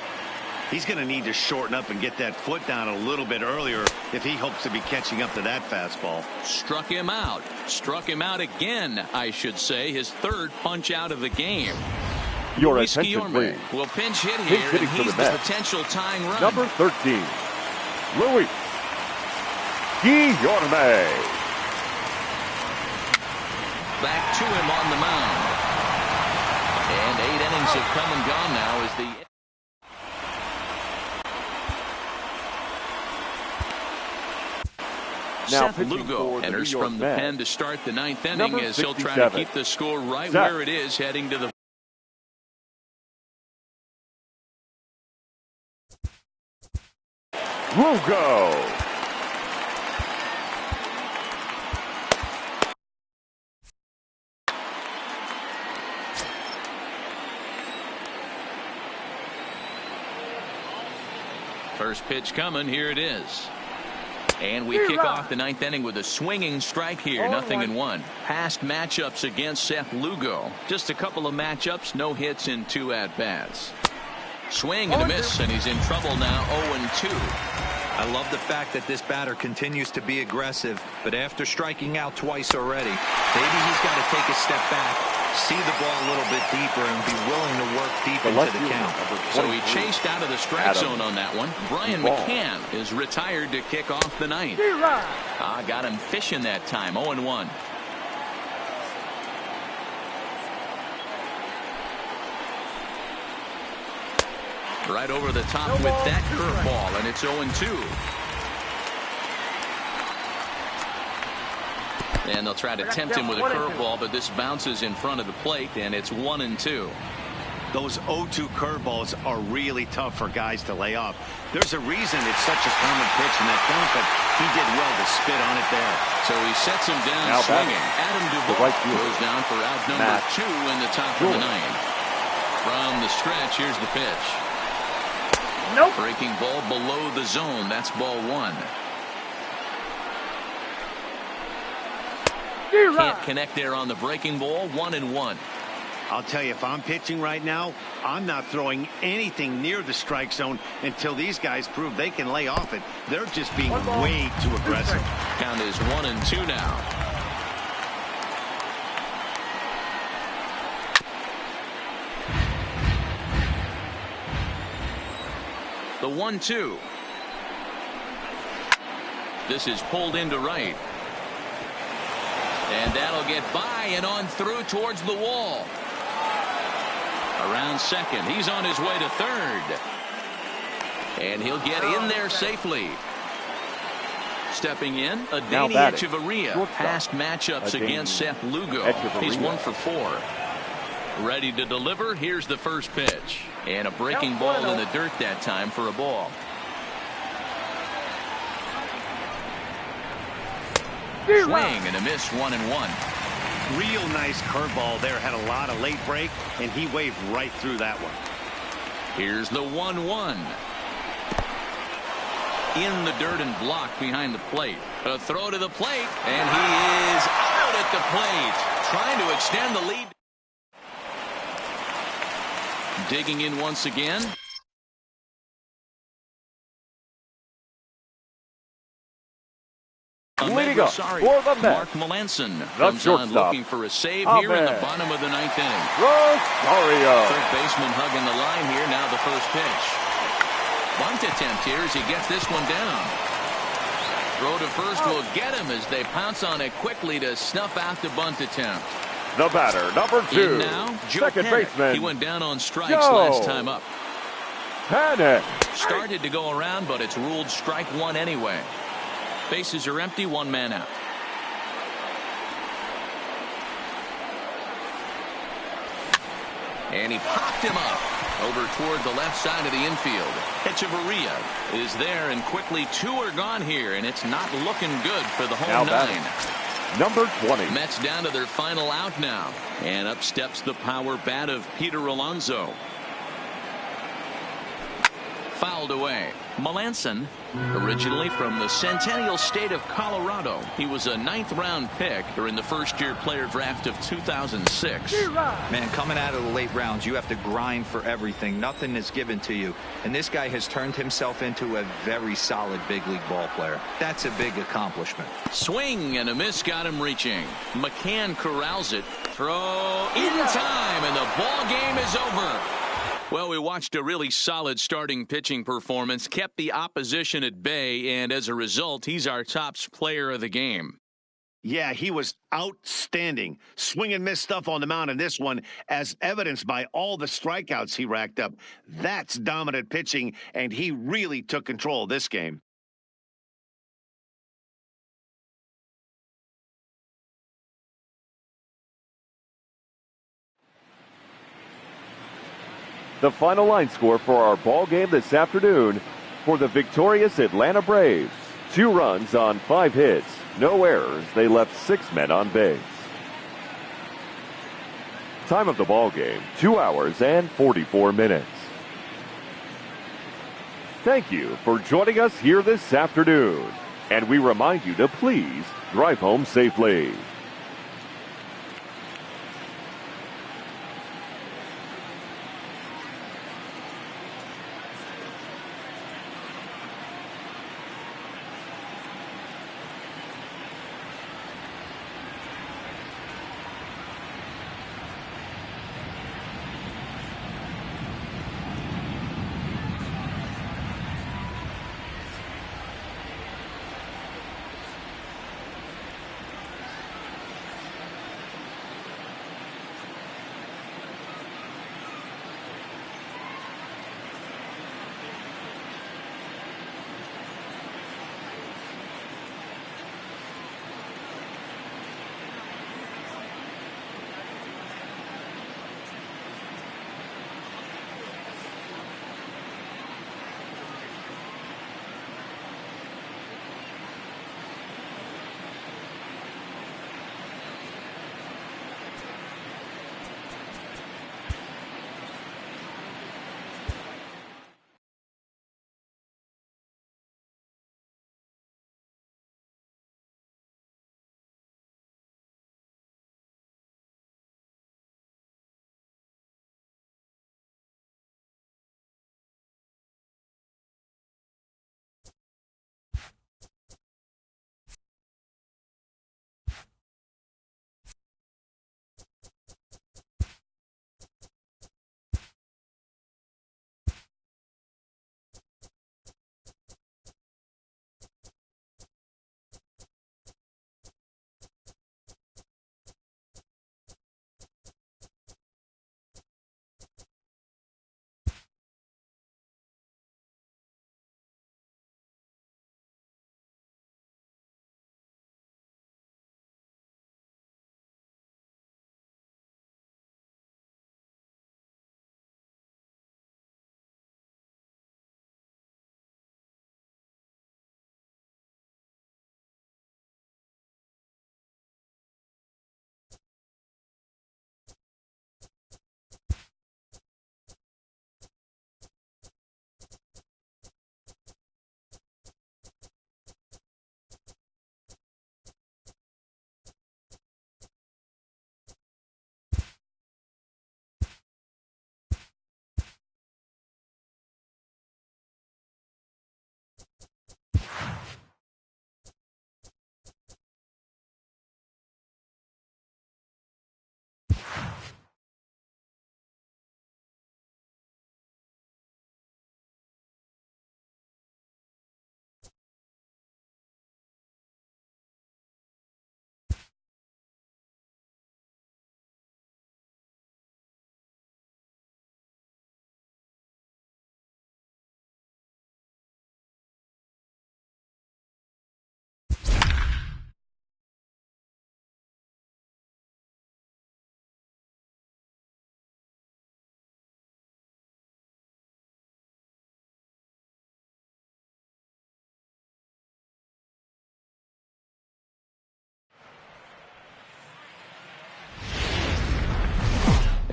He's going to need to shorten up and get that foot down a little bit earlier if he hopes to be catching up to that fastball. Struck him out. Struck him out again, I should say. His 3rd punch out of the game. Your Luis attention, Guillorme please. will pinch hit here, and he's the potential tying run. Number 13, Luis Guillorme. Back to him on the mound. And 8 innings have come and gone now as the Seth Lugo enters from the pen to start the 9th inning as he'll try to keep the score right where it is heading to the Lugo. First pitch coming. Here it is. And we kick off the ninth inning with a swinging strike here. 0-1. Past matchups against Seth Lugo. Just a couple of matchups. No hits in 2 at-bats. Swing and a miss, and he's in trouble now. 0-2. I love the fact that this batter continues to be aggressive, but after striking out twice already, maybe he's got to take a step back, see the ball a little bit deeper, and be willing to work deep into the count. So he chased out of the strike zone on that one. Brian McCann is retired to kick off the ninth. Got him fishing that time. 0-1. Right over the top with that curveball, and it's 0-2. And they'll try to tempt him with a curveball, but this bounces in front of the plate, and it's 1-2. Those 0-2 curveballs are really tough for guys to lay off. There's a reason it's such a common pitch in that count, but he did well to spit on it there. So he sets him down now swinging. Adam Duvall goes down for out number 2 in the top of the ninth. From the stretch, here's the pitch. Nope. Breaking ball below the zone. That's ball 1. Can't connect there on the breaking ball. 1-1. I'll tell you, if I'm pitching right now, I'm not throwing anything near the strike zone until these guys prove they can lay off it. They're just being way too aggressive. Count is 1-2 now. The 1-2. This is pulled into right. And that'll get by and on through towards the wall. Around second. He's on his way to third. And he'll get in there safely. Stepping in, Adani Echeverria. Past matchups against Seth Lugo. He's 1 for 4. Ready to deliver. Here's the first pitch. And a breaking ball in the dirt that time for a ball. Swing and a miss. 1-1. Real nice curveball there. Had a lot of late break, and he waved right through that one. Here's the 1-1. In the dirt and blocked behind the plate. A throw to the plate, and he is out at the plate. Trying to extend the lead. Digging in once again. Leading up for the Mets, Mark Melanson comes on looking for a save here in the bottom of the ninth inning. Rosario. Third baseman hugging the line here. Now the first pitch. Bunt attempt here as he gets this one down. Throw to first will get him as they pounce on it quickly to snuff out the bunt attempt. The batter, number 2, now, second baseman. He went down on strikes last time up. Panic. Started to go around, but it's ruled strike 1 anyway. Bases are empty, 1 man out. And he popped him up over toward the left side of the infield. Echeverria is there, and quickly 2 are gone here, and it's not looking good for the home 9. Number 20. Mets down to their final out now. And up steps the power bat of Peter Alonso. Fouled away. Melanson, originally from the Centennial State of Colorado. He was a 9th-round pick during the first-year player draft of 2006. Man, coming out of the late rounds, you have to grind for everything. Nothing is given to you. And this guy has turned himself into a very solid big league ball player. That's a big accomplishment. Swing and a miss got him reaching. McCann corrals it. Throw in time, and the ball game is over. Well, we watched a really solid starting pitching performance, kept the opposition at bay, and as a result, he's our top player of the game. Yeah, he was outstanding. Swing and miss stuff on the mound in this one, as evidenced by all the strikeouts he racked up. That's dominant pitching, and he really took control of this game. The final line score for our ball game this afternoon: for the victorious Atlanta Braves. 2 runs on 5 hits, no errors. They left 6 men on base. Time of the ball game, 2 hours and 44 minutes. Thank you for joining us here this afternoon. And we remind you to please drive home safely.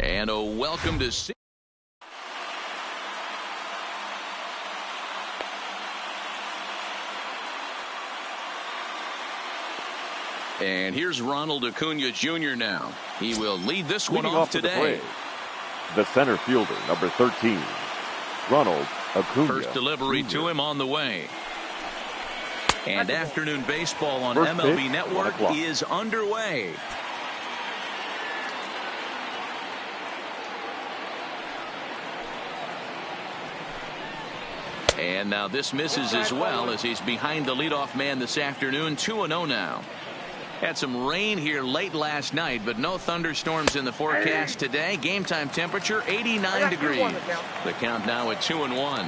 And a welcome to see. And here's Ronald Acuna Jr. now. He will lead this one off today. The center fielder, number 13, Ronald Acuna. First delivery Jr. to him on the way. And afternoon baseball on First MLB pitch, Network is underway. And now this misses as well as he's behind the leadoff man this afternoon. 2-0 now. Had some rain here late last night, but no thunderstorms in the forecast today. Game time temperature 89 degrees. The count now at 2-1.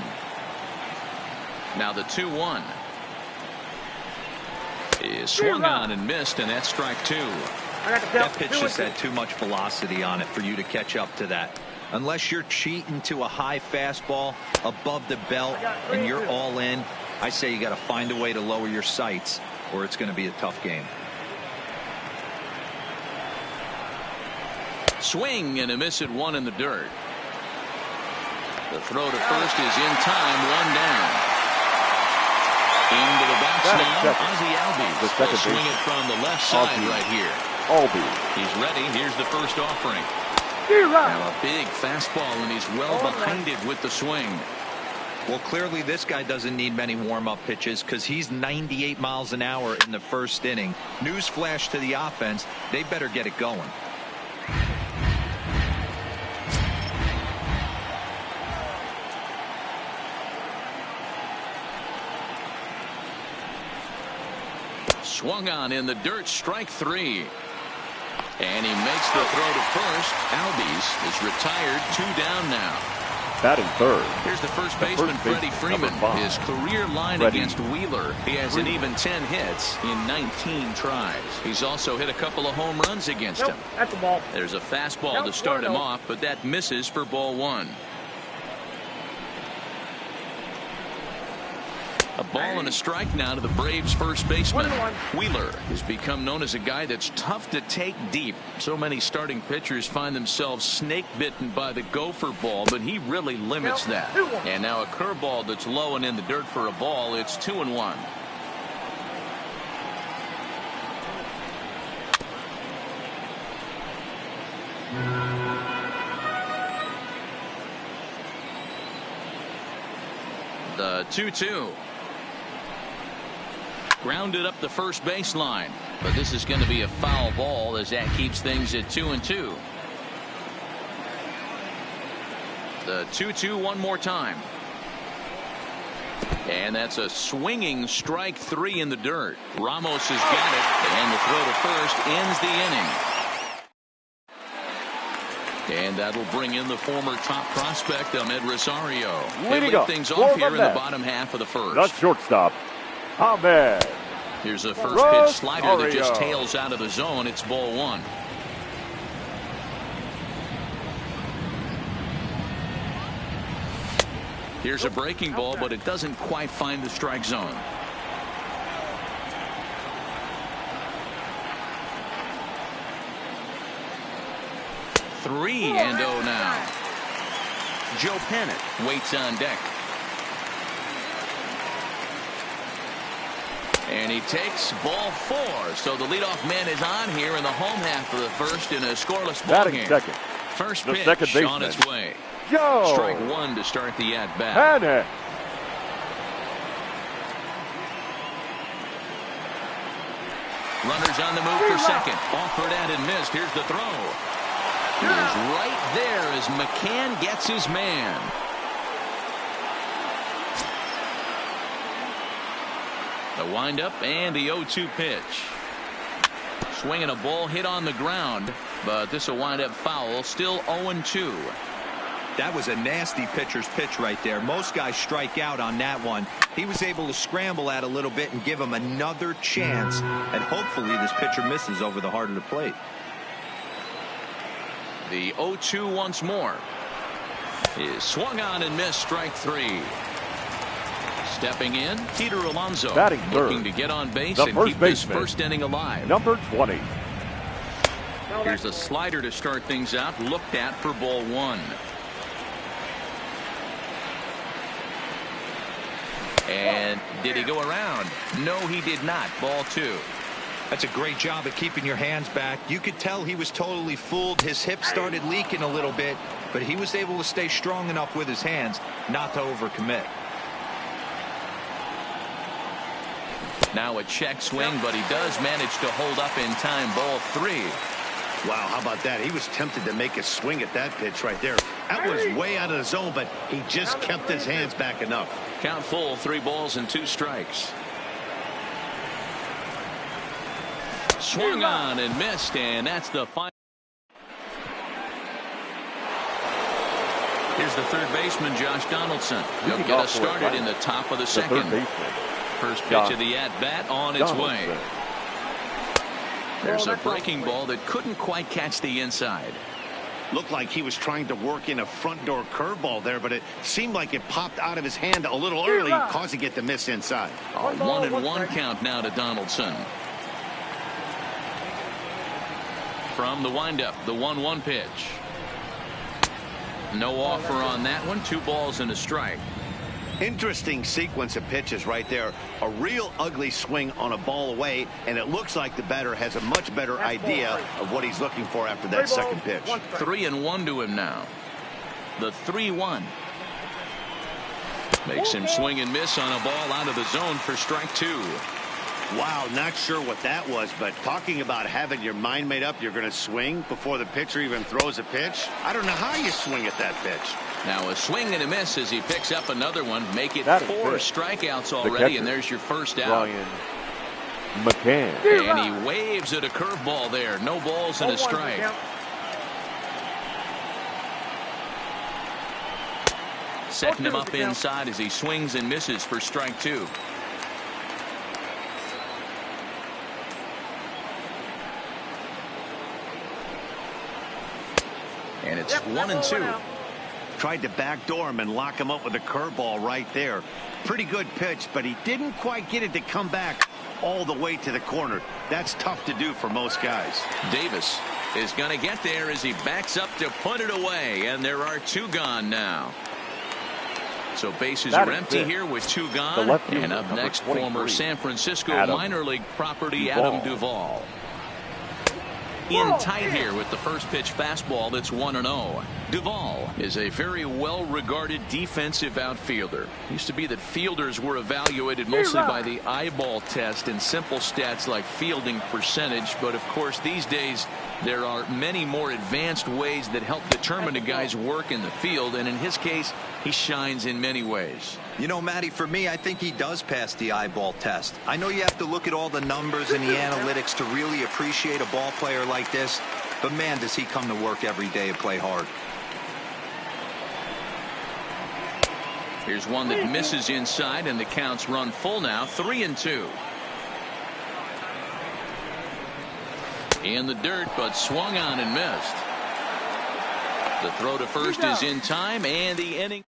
Now the 2-1 is swung on and missed, and that's strike 2. That pitch just had too much velocity on it for you to catch up to that. Unless you're cheating to a high fastball above the belt and you're all in, I say you got to find a way to lower your sights or it's going to be a tough game. Swing and a miss at one in the dirt. The throw to first is in time, one down. Into the box now, Ozzie Albies will swing it from the left side right here. He's ready. Here's the first offering. Now a big fastball, and he's well behind it with the swing. Well, clearly this guy doesn't need many warm-up pitches because he's 98 miles an hour in the first inning. Newsflash to the offense, they better get it going. Swung on in the dirt, strike three. And he makes the throw to first. Albies is retired, 2 down now. Batting third. Here's the first baseman, Freddie Freeman. His career line against Wheeler. He has an even 10 hits in 19 tries. He's also hit a couple of home runs against him. That's a ball. There's a fastball to start him off, but that misses for ball one. A ball and a strike now to the Braves first baseman. Wheeler has become known as a guy that's tough to take deep. So many starting pitchers find themselves snake bitten by the gopher ball, but he really limits that. And now a curveball that's low and in the dirt for a ball. It's 2-1. The 2-2. Grounded up the first baseline, but this is going to be a foul ball as that keeps things at 2-2. The 2-2 one more time. And that's a swinging strike three in the dirt. Ramos has got it, and the throw to first ends the inning. And that'll bring in the former top prospect, Ahmed Rosario. They lead things off here in the bottom half of the first. The shortstop, Ahmed. Here's a first pitch slider that just tails out of the zone. It's ball one. Here's a breaking ball, but it doesn't quite find the strike zone. Three and 0 now. Joe Pennant waits on deck. And he takes ball 4. So the leadoff man is on here in the home half of the first in a scoreless ball game. Second. First the pitch second baseman on its way. Joe Strike one to start the at-bat. Pennant. Runners on the move for second. Offered at and missed. Here's the throw. He is right there as McCann gets his man. The windup and the 0-2 pitch. Swinging a ball hit on the ground, but this will wind up foul. Still 0-2. That was a nasty pitcher's pitch right there. Most guys strike out on that one. He was able to scramble at a little bit and give him another chance, and hopefully this pitcher misses over the heart of the plate. The 0-2 once more is swung on and missed. Strike three. Stepping in, Peter Alonso, batting third, looking to get on base and keep this first inning alive. Number 20. Here's a slider to start things out, looked at for ball one. And did he go around? No, he did not. Ball two. That's a great job of keeping your hands back. You could tell he was totally fooled. His hip started leaking a little bit, but he was able to stay strong enough with his hands not to overcommit. Now a check swing, but he does manage to hold up in time. Ball three. Wow, how about that? He was tempted to make a swing at that pitch right there. That was way out of the zone, but he just kept his hands back enough. Count full, 3 balls and 2 strikes. Swung on and missed, and that's the final. Here's the third baseman, Josh Donaldson. He'll get us started in the top of the second. First pitch of the at-bat on its way. There's a breaking ball that couldn't quite catch the inside. Looked like he was trying to work in a front door curveball there, but it seemed like it popped out of his hand a little early, causing it to miss inside. A 1-1 count now to Donaldson. From the windup, the 1-1 pitch. No offer on that one. 2 balls and a strike. Interesting sequence of pitches right there. A real ugly swing on a ball away, and it looks like the batter has a much better idea of what he's looking for after that second pitch. 3-1 to him now. The 3-1. Makes him swing and miss on a ball out of the zone for strike 2. Wow, not sure what that was, but talking about having your mind made up you're going to swing before the pitcher even throws a pitch. I don't know how you swing at that pitch. Now a swing and a miss as he picks up another one. Make it 4 strikeouts already, and there's your first out. McCann. And he waves at a curveball there. No balls and a strike. Setting him up inside as he swings and misses for strike 2. And it's 1-2. Tried to backdoor him and lock him up with a curveball right there. Pretty good pitch, but he didn't quite get it to come back all the way to the corner. That's tough to do for most guys. Davis is going to get there as he backs up to put it away, and there are 2 gone now. So bases are empty here with 2 gone. And up next, former San Francisco minor league property Adam Duvall. In tight here with the first pitch fastball that's 1-0. Duvall is a very well-regarded defensive outfielder. Used to be that fielders were evaluated mostly by the eyeball test and simple stats like fielding percentage, but of course these days there are many more advanced ways that help determine a guy's work in the field, and in his case he shines in many ways. You know, Matty, for me, I think he does pass the eyeball test. I know you have to look at all the numbers and the analytics to really appreciate a ball player like this, but man, does he come to work every day and play hard. Here's one that misses inside, and the count's run full now. 3-2. In the dirt, but swung on and missed. The throw to first is in time, and the inning.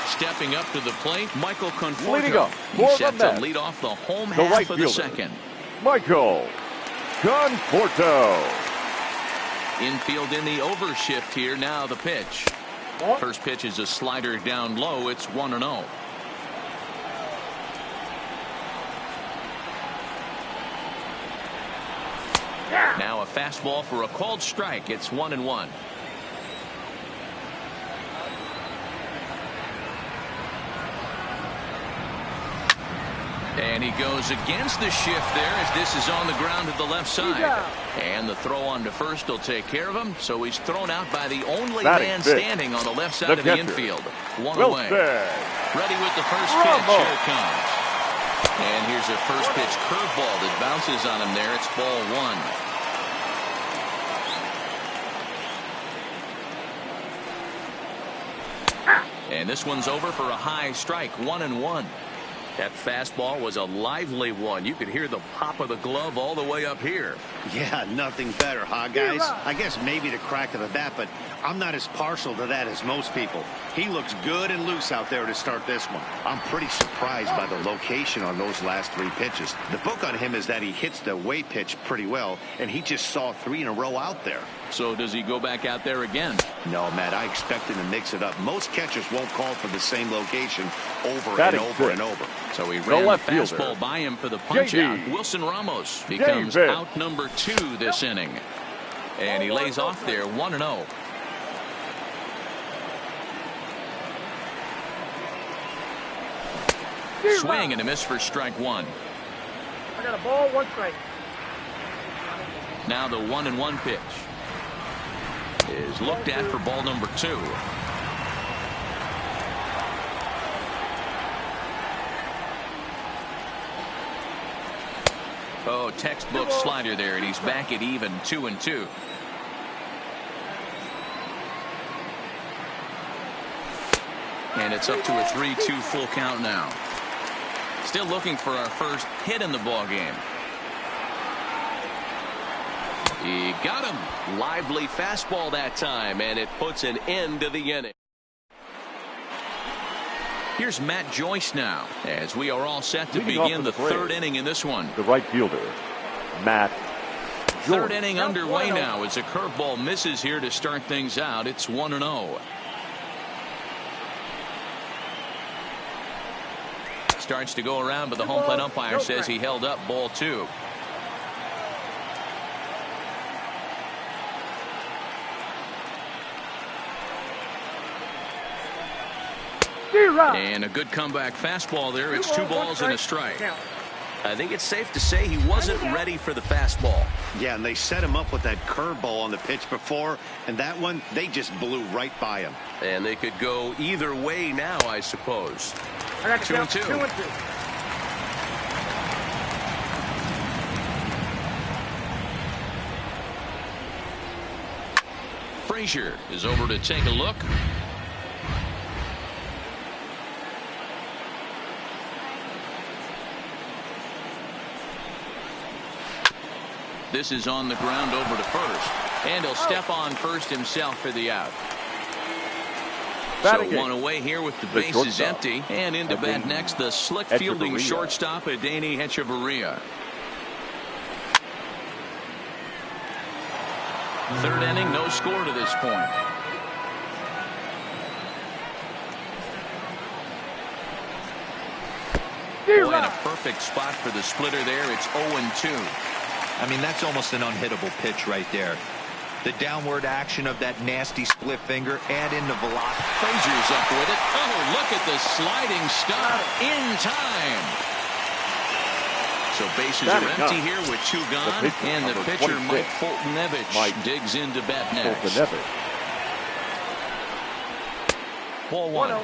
Stepping up to the plate, Michael Conforto. He's set to lead off the home half of the second. Michael Conforto. Infield in the overshift here. Now the pitch. First pitch is a slider down low. It's 1-0. Now a fastball for a called strike. It's 1-1. And he goes against the shift there as this is on the ground to the left side. And the throw on to first will take care of him. So he's thrown out by the only man standing on the left side of the infield. One away. Ready with the first pitch. Here it comes. And here's a first pitch curveball that bounces on him there. It's ball 1. And this one's over for a high strike. 1-1. That fastball was a lively one. You could hear the pop of the glove all the way up here. Yeah, nothing better, huh, guys? I guess maybe the crack of the bat, but I'm not as partial to that as most people. He looks good and loose out there to start this one. I'm pretty surprised by the location on those last 3 pitches. The book on him is that he hits the away pitch pretty well, and he just saw 3 in a row out there. So does he go back out there again? No, Matt, I expect him to mix it up. Most catchers won't call for the same location over and over and over. So he ran the fastball by him for the punch out. Wilson Ramos becomes out number 2 this inning. And he lays off there 1-0. Swing and a miss for strike 1. I got a ball, 1 strike. Now the 1-1 pitch is looked at for ball number 2. Oh, textbook slider there, and he's back at even 2-2. And it's up to a 3-2 full count now. Still looking for our first hit in the ball game. He got him. Lively fastball that time, and it puts an end to the inning. Here's Matt Joyce now, as we are all set to begin the third inning in this one. The right fielder, Matt Joyce. Third inning underway now as a curveball misses here to start things out. It's 1-0. Starts to go around, but the home plate umpire says he held up ball 2. And a good comeback fastball there. It's 2 balls and a strike. I think it's safe to say he wasn't ready for the fastball. Yeah, and they set him up with that curveball on the pitch before, and that one, they just blew right by him. And they could go either way now, I suppose. 2-2. 2-2. Frazier is over to take a look. This is on the ground over to first. And he'll step on first himself for the out. So one away here with the bases empty. And into bat next, the slick fielding shortstop, Adeiny Hechavarria. Third inning, no score to this point. Boy, in a perfect spot for the splitter there. It's 0-2. I mean, that's almost an unhittable pitch right there. The downward action of that nasty split finger, add in the velocity. Frazier's up with it. Oh, look at the sliding stop in time. So bases are empty here with 2 gone. And the pitcher, Mike Foltynewicz, digs into bat next. Ball 1.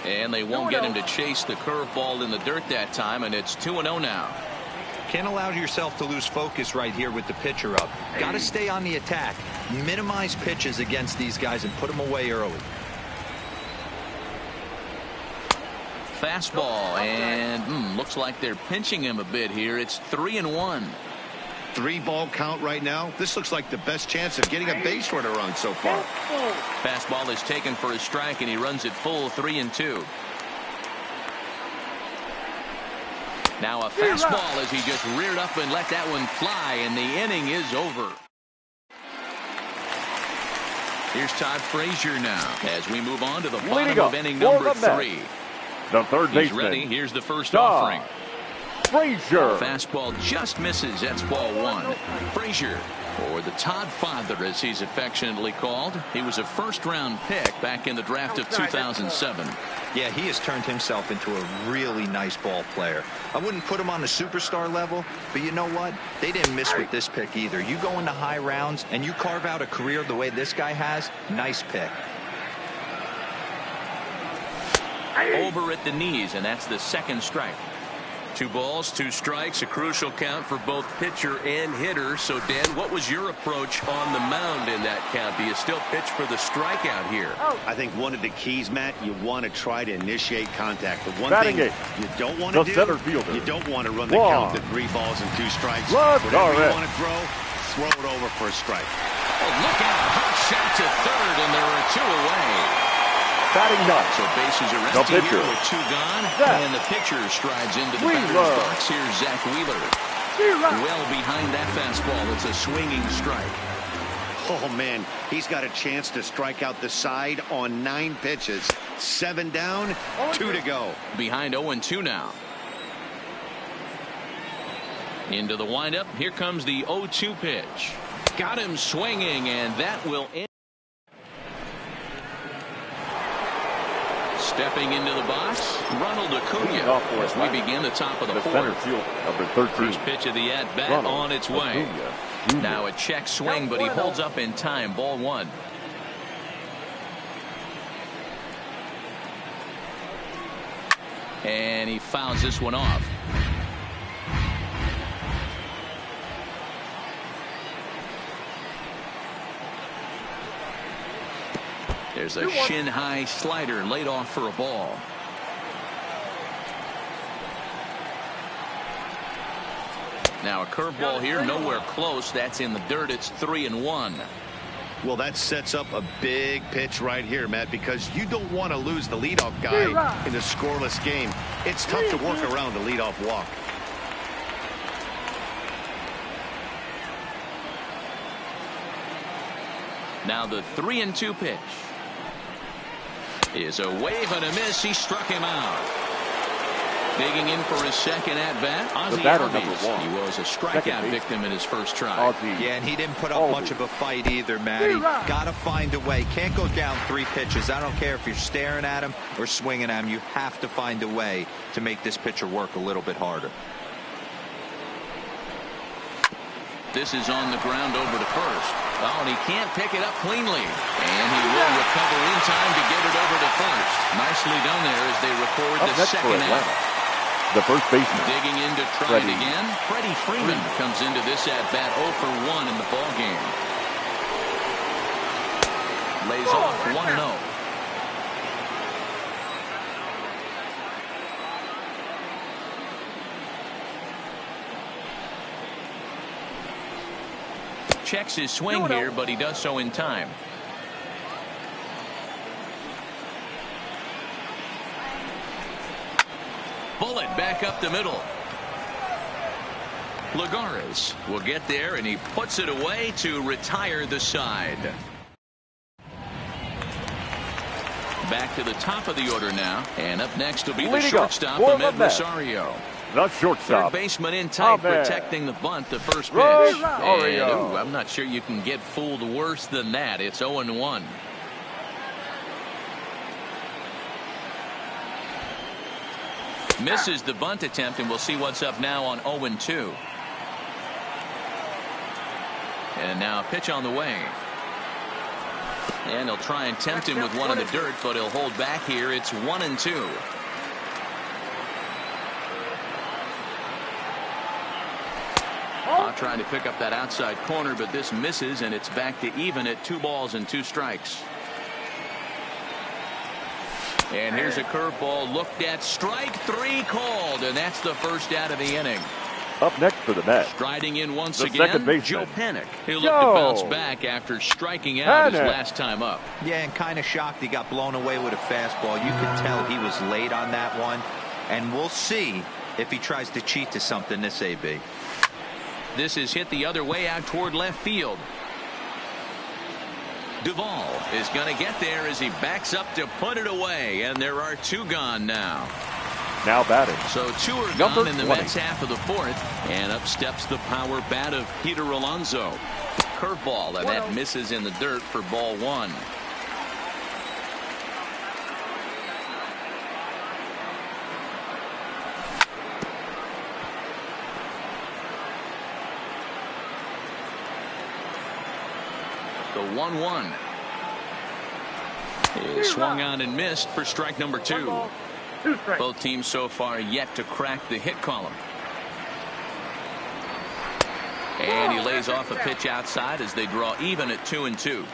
And they won't get him to chase the curveball in the dirt that time, and it's 2-0 now. Can't allow yourself to lose focus right here with the pitcher up. Got to stay on the attack. Minimize pitches against these guys and put them away early. Fastball, and looks like they're pinching him a bit here. It's 3-1. 3-ball count right now. This looks like the best chance of getting a base runner run so far. Fastball is taken for a strike, and he runs it full 3-2. Now a fastball as he just reared up and let that one fly, and the inning is over. Here's Todd Frazier now as we move on to the bottom of inning number 3. The third baseman. He's ready. Here's the first offering. Frazier. Fastball just misses. That's ball 1. Frazier, or the Todd Father as he's affectionately called. He was a first-round pick back in the draft of 2007. Yeah, he has turned himself into a really nice ball player. I wouldn't put him on the superstar level, but you know what? They didn't miss with this pick either. You go into high rounds and you carve out a career the way this guy has, nice pick. Over at the knees, and that's the second strike. 2 balls, 2 strikes, a crucial count for both pitcher and hitter. So, Dan, what was your approach on the mound in that count? Do you still pitch for the strikeout here? I think one of the keys, Matt, you want to try to initiate contact. The one thing you don't want to do, you don't want to run the count to 3 balls and 2 strikes. Whatever you want to throw it over for a strike. Oh, look out. Hot shot to third, and there are 2 away. Batting nuts. So bases are empty here with 2 gone. And the pitcher strides into the batter's box. Here's Zach Wheeler. Well behind that fastball. It's a swinging strike. Oh, man. He's got a chance to strike out the side on 9 pitches. 7 down, 2 to go. Behind 0-2 now. Into the windup. Here comes the 0-2 pitch. Got him swinging, and that will end. Stepping into the box, Ronald Acuna as we begin the top of the 4th. Center field, number 13. First pitch of the at-bat on its way. Now a check swing, but he holds up in time. Ball 1. And he fouls this one off. There's a shin-high slider laid off for a ball. Now a curveball here, nowhere close. That's in the dirt. It's 3-1. Well, that sets up a big pitch right here, Matt, because you don't want to lose the leadoff guy in a scoreless game. It's tough to work around a leadoff walk. Now the 3-2 pitch is a wave and a miss. He struck him out. Digging in for his second at-bat, Ozzie Albies. He was a strikeout victim in his first try. Yeah, and he didn't put up much of a fight either, Matty. Got to find a way. Can't go down 3 pitches. I don't care if you're staring at him or swinging at him. You have to find a way to make this pitcher work a little bit harder. This is on the ground over to first. Oh, and he can't pick it up cleanly. And he will recover in time to get it over to first. Nicely done there as they record the second out. The first baseman. Digging in to try it again. Freddie Freeman comes into this at-bat 0 for 1 in the ballgame. Lays off 1-0. Checks his swing here, but he does so in time. Bullet back up the middle. Lagares will get there, and he puts it away to retire the side. Back to the top of the order now, and up next will be the shortstop, Ahmed Rosario. The shortstop. Third baseman in tight, protecting the bunt, the first pitch. And, I'm not sure you can get fooled worse than that. It's 0-1. Misses the bunt attempt, and we'll see what's up now on 0-2. And now a pitch on the way. And he'll try and tempt him with one in the dirt, but he'll hold back here. It's 1-2. Trying to pick up that outside corner, but this misses, and it's back to even at 2 balls and 2 strikes. And here's a curveball looked at, strike 3 called, and that's the first out of the inning. Up next for the Mets. Striding in once again, Joe Panik. He'll look to bounce back after striking out his last time up. Yeah, and kind of shocked he got blown away with a fastball. You could tell he was late on that one, and we'll see if he tries to cheat to something this AB. This is hit the other way out toward left field. Duvall is going to get there as he backs up to put it away, and there are 2 gone now. Now batting. So 2 are gone in the Mets half of the 4th, and up steps the power bat of Peter Alonso. Curveball, and that misses in the dirt for ball 1. The 1-1 is swung on and missed for strike number 2. Both teams so far yet to crack the hit column. And he lays off a pitch outside as they draw even at 2-2.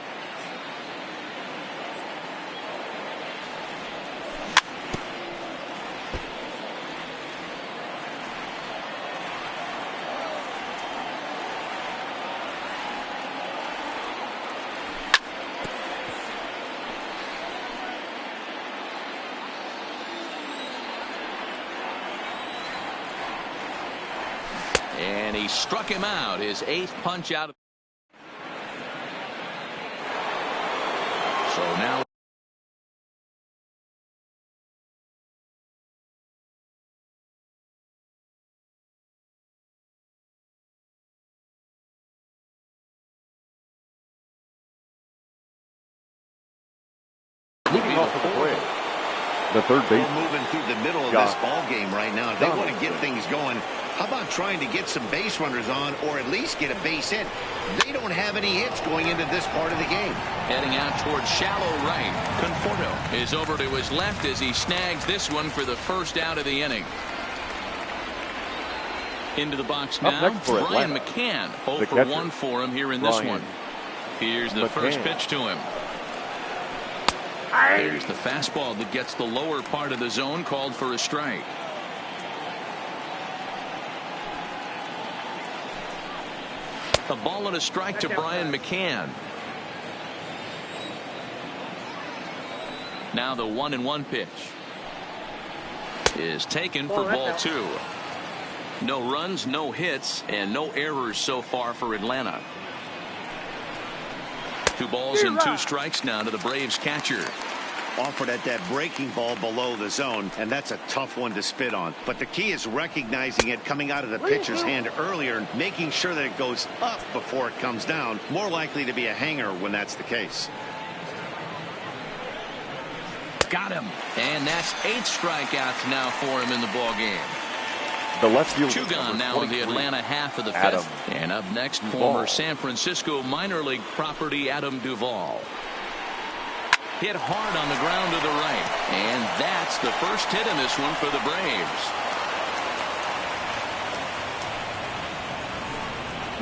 And he struck him out, his 8th punch out. So now the third base. We're moving through the middle of this ball game right now. If they want to get things going, how about trying to get some base runners on, or at least get a base hit? They don't have any hits going into this part of the game. Heading out towards shallow right. Conforto is over to his left as he snags this one for the first out of the inning. Into the box now, Brian McCann. 0 for 1 for him here in this one. Here's the first pitch to him. There's the fastball that gets the lower part of the zone, called for a strike. A ball and a strike to Brian McCann. Now the 1-1 pitch is taken for ball 2. No runs, no hits, and no errors so far for Atlanta. 2 balls and 2 strikes now to the Braves catcher. Offered at that breaking ball below the zone, and that's a tough one to spit on. But the key is recognizing it coming out of the pitcher's hand earlier and making sure that it goes up before it comes down. More likely to be a hanger when that's the case. Got him. And that's 8 strikeouts now for him in the ball game. The left fielder. 2 gone now in the Atlanta half of the 5th. And up next, former San Francisco minor league property Adam Duvall. Hit hard on the ground to the right. And that's the first hit in this one for the Braves.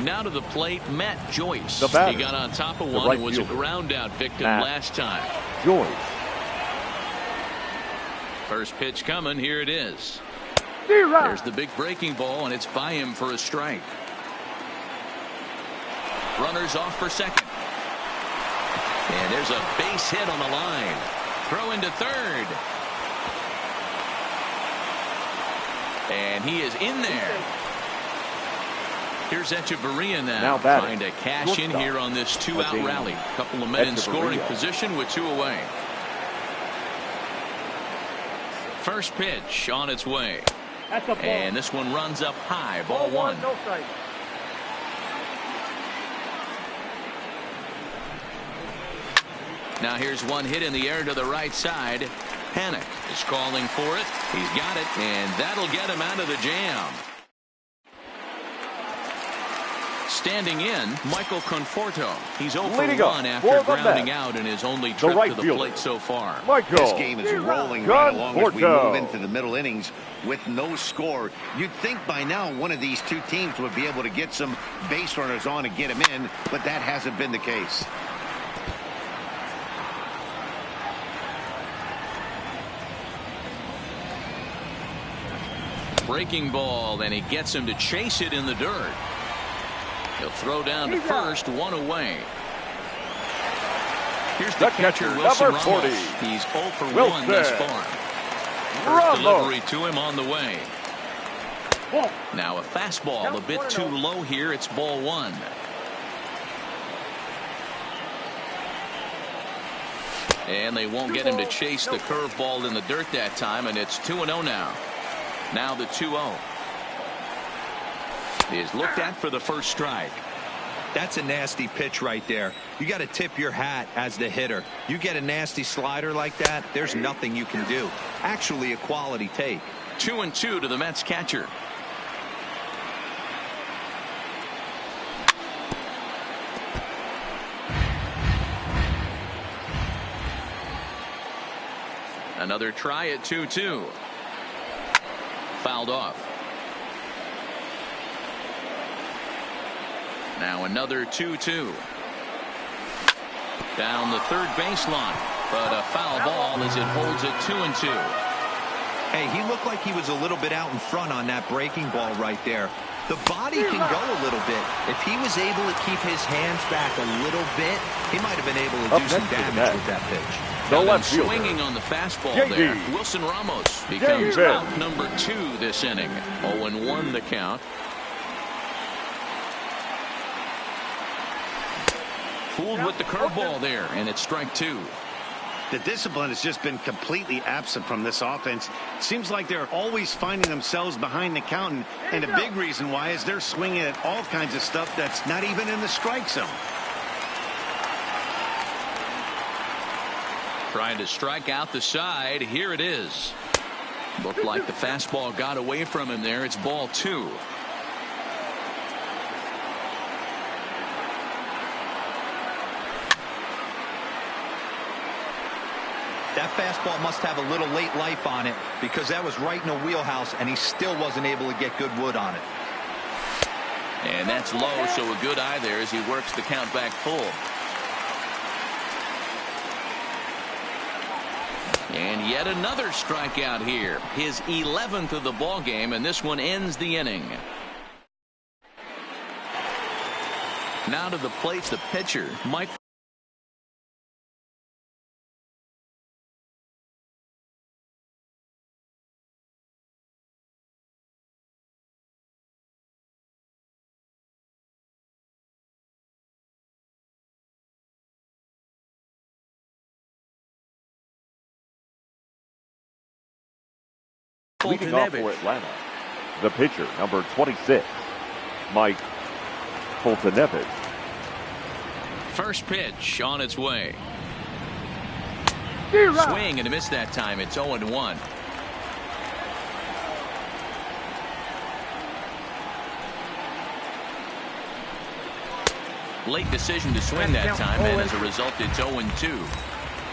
Now to the plate, Matt Joyce. He got on top of one and was a ground out victim last time. Joyce. First pitch coming. Here it is. There's the big breaking ball, and it's by him for a strike. Runners off for second. And there's a base hit on the line. Throw into third. And he is in there. Here's Echeverria now trying to cash in here on this 2-out rally. Couple of men in scoring position with 2 away. First pitch on its way. And this one runs up high. Ball 1. No strike. Now here's one hit in the air to the right side. Hannock is calling for it. He's got it, and that'll get him out of the jam. Standing in, Michael Conforto. He's 0 for 1 after grounding out in his only trip to the plate so far. This game is rolling right along as we move into the middle innings with no score. You'd think by now one of these 2 teams would be able to get some base runners on and get them in, but that hasn't been the case. Breaking ball, and he gets him to chase it in the dirt. He'll throw down to first, 1 away. Here's the catcher, Wilson Ramos. He's 0 for 1 thus far. First delivery to him on the way. Now a fastball a bit too low here. It's ball 1. And they won't get him to chase the curveball in the dirt that time, and it's 2-0 now. Now the 2-0 is looked at for the first strike. That's a nasty pitch right there. You got to tip your hat as the hitter. You get a nasty slider like that, there's nothing you can do. Actually a quality take. 2-2 to the Mets catcher. Another try at 2-2. Fouled off. Now another 2-2. Down the third baseline, but a foul ball as it holds it 2-2. Hey, he looked like he was a little bit out in front on that breaking ball right there. The body can go a little bit. If he was able to keep his hands back a little bit, he might have been able to do some damage with that pitch. Swinging on the fastball there. Wilson Ramos becomes out number 2 this inning. 0-1 the count. Fooled with the curveball there, and it's strike 2. The discipline has just been completely absent from this offense. It seems like they're always finding themselves behind the count, and a big reason why is they're swinging at all kinds of stuff that's not even in the strike zone. Trying to strike out the side. Here it is. Looked like the fastball got away from him there. It's ball 2. That fastball must have a little late life on it because that was right in the wheelhouse and he still wasn't able to get good wood on it. And that's low, so a good eye there as he works the count back full. And yet another strikeout here. His 11th of the ball game, and this one ends the inning. Now to the plate, the pitcher, Mike. Leading off for Atlanta, the pitcher, number 26, Mike Fultonevich. First pitch on its way. Swing and a miss that time. It's 0-1. Late decision to swing that time, and as a result, it's 0-2.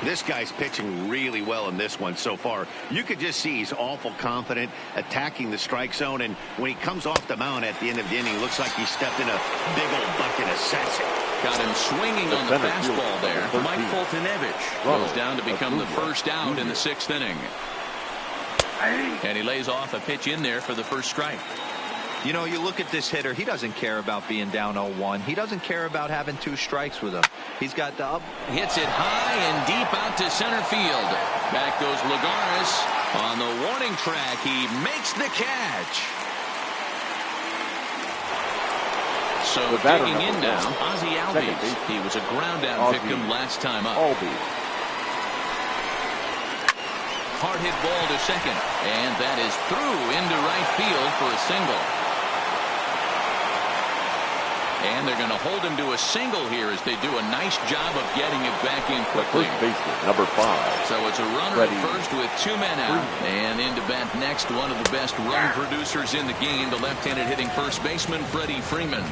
This guy's pitching really well in this one so far. You could just see he's awful confident, attacking the strike zone, and when he comes off the mound at the end of the inning, looks like he stepped in a big old bucket of sassy. Got him swinging on the fastball there. Mike Fultonevich goes down to become the first out in the 6th inning. And he lays off a pitch in there for the first strike. You know, you look at this hitter, he doesn't care about being down 0-1. He doesn't care about having 2 strikes with him. He's got the up. Hits it high and deep out to center field. Back goes Lagares on the warning track. He makes the catch. So digging in now, Ozzie Albies. He was a ground out victim last time up. Hard hit ball to second, and that is through into right field for a single. And they're going to hold him to a single here as they do a nice job of getting it back in quickly. First baseman, number 5. So it's a runner at first with 2 men out. And into bat next, one of the best run producers in the game, the left-handed hitting first baseman, Freddie Freeman.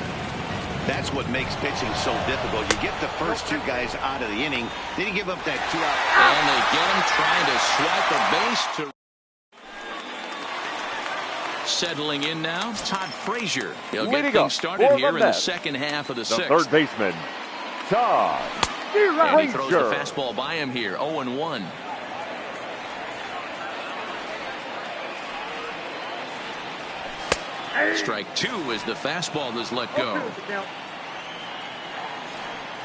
That's what makes pitching so difficult. You get the first 2 guys out of the inning, then you give up that 2 out. And they get him trying to swipe a base to. Settling in now, Todd Frazier. He'll get things started here in the second half of the 6th. Third baseman, Todd Frazier. And he throws the fastball by him here, 0-1. Strike 2 as the fastball is let go.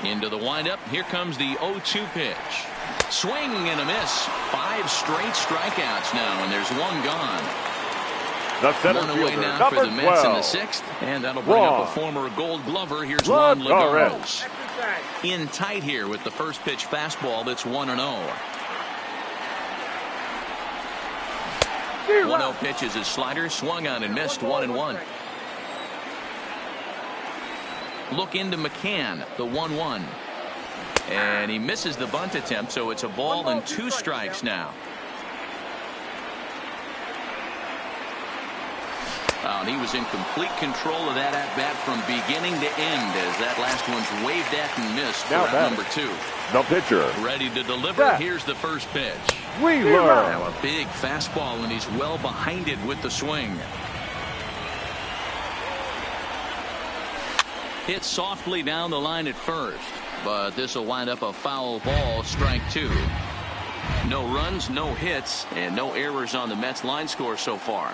Into the windup. Here comes the 0-2 pitch. Swing and a miss. 5 straight strikeouts now, and there's 1 gone. The center One away fielder, now for the Mets 12. in the 6th, and that'll bring up a former Gold Glover. Here's Juan Lagares. In tight here with the first pitch fastball. That's 1-0. 1-0 pitch is his slider, swung on and missed. 1-1. Look into McCann, the 1-1, and he misses the bunt attempt, so it's a ball and 2 strikes now. And he was in complete control of that at-bat from beginning to end as that last one's waved at and missed for out number 2. The pitcher. Ready to deliver. Here's the first pitch. Wheeler. Now a big fastball, and he's well behind it with the swing. Hit softly down the line at first, but this will wind up a foul ball, strike 2. No runs, no hits, and no errors on the Mets line score so far.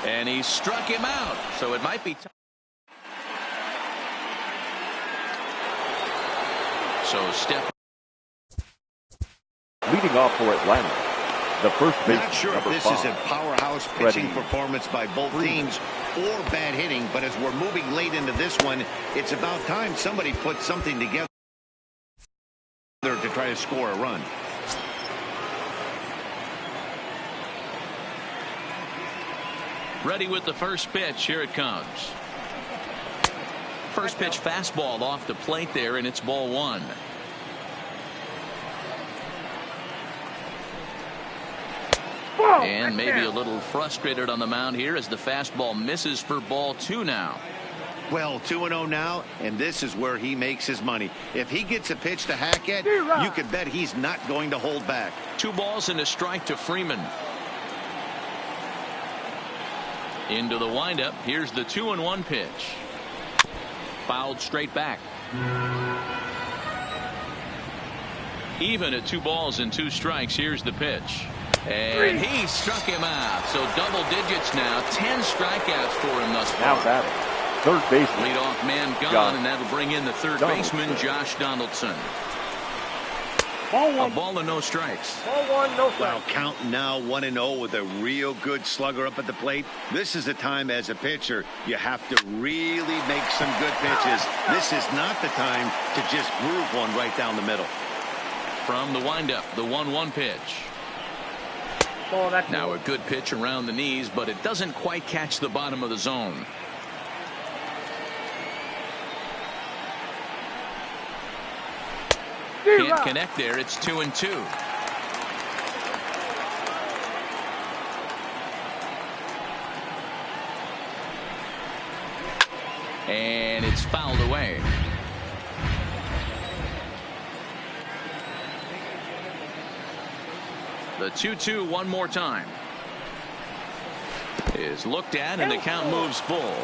And he struck him out, so it might be time. So step. Leading off for Atlanta, the first baseman, Not sure if this is a powerhouse pitching performance by both teams or bad hitting, but as we're moving late into this one, it's about time somebody put something together to try to score a run. Ready with the first pitch. Here it comes. First pitch fastball off the plate there, and it's ball 1. And maybe a little frustrated on the mound here as the fastball misses for ball 2 now. Well, 2-0 now, and this is where he makes his money. If he gets a pitch to hack at, you can bet he's not going to hold back. 2 balls and a strike to Freeman. Into the windup. Here's the 2-1 pitch. Fouled straight back. Even at 2 balls and 2 strikes. Here's the pitch. And he struck him out. So double digits now. 10 strikeouts for him thus far. Now batting, third baseman. Leadoff man gone, and that'll bring in the third baseman, Josh Donaldson. Ball one. A ball and no strikes. Ball one, no strikes. Well, counting now 1-0 with a real good slugger up at the plate. This is the time as a pitcher you have to really make some good pitches. This is not the time to just groove one right down the middle. From the windup, the 1-1 pitch. Ball, that's Now a good pitch around the knees, but it doesn't quite catch the bottom of the zone. Can't connect there. It's 2-2. And it's fouled away. The 2-2 one more time. Is looked at, and the count moves full.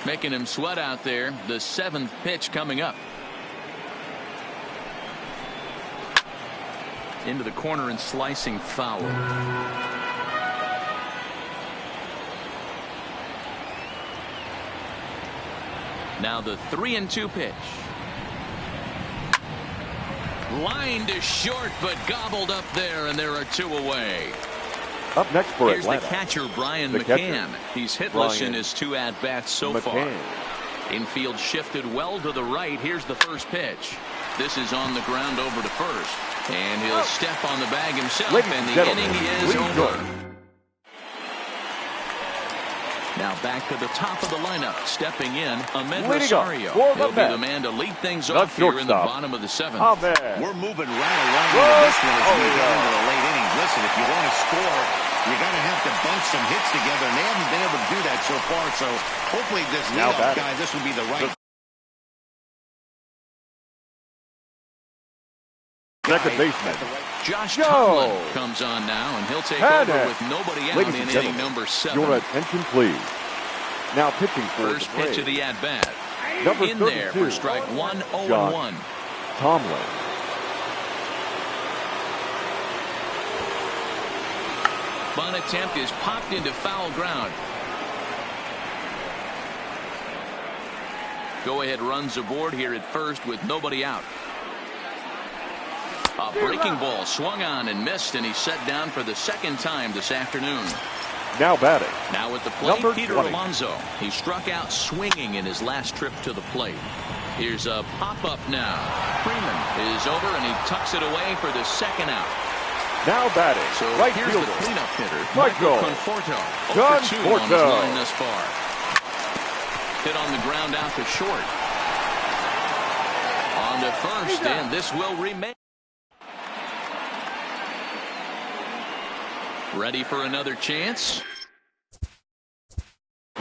Making him sweat out there. The seventh pitch coming up. Into the corner and slicing foul. Now the 3-2 pitch. Line to short, but gobbled up there, and there are two away. Up next for Here's Atlanta. the catcher, Brian The McCann. catcher, He's hitless Brian in his two at-bats so McCann. far. Infield shifted well to the right. Here's the first pitch. This is on the ground over to first. And he'll step on the bag himself, Ladies and and the gentlemen, inning is please over. join. Now back to the top of the lineup. Stepping in, Ahmed Leading up Rosario. for the He'll be Mets, the man to lead things the off here in the shortstop, bottom of the seventh. Ahmed. We're moving right along with this one as we get into the late innings. Listen, if you want to score, you got to have to bunch some hits together, and they haven't been able to do that so far. So hopefully this Now leadoff batting. guy, this will be the right. Second baseman. Josh Joe Tomlin comes on now, and he'll take Haddon. over with nobody out Ladies in and inning gentlemen, number 7. your attention, please. Now pitching for First the pitch of Braves, the at-bat. number In there 32, for strike 1, 0-1. Josh Tomlin. Bunt attempt is popped into foul ground. Go-ahead runs aboard here at first with nobody out. A breaking ball swung on and missed, and he's set down for the second time this afternoon. Now batting. Now at the plate, Number Peter 20. Alonso. He struck out swinging in his last trip to the plate. Here's a pop-up now. Freeman is over, and he tucks it away for the second out. Now batting. So Right here's fielder. the cleanup hitter, Michael Michael Conforto. 0 for 2 on his Conforto. line thus far. Hit on the ground out to short. On to first, and this will remain. Ready for another chance?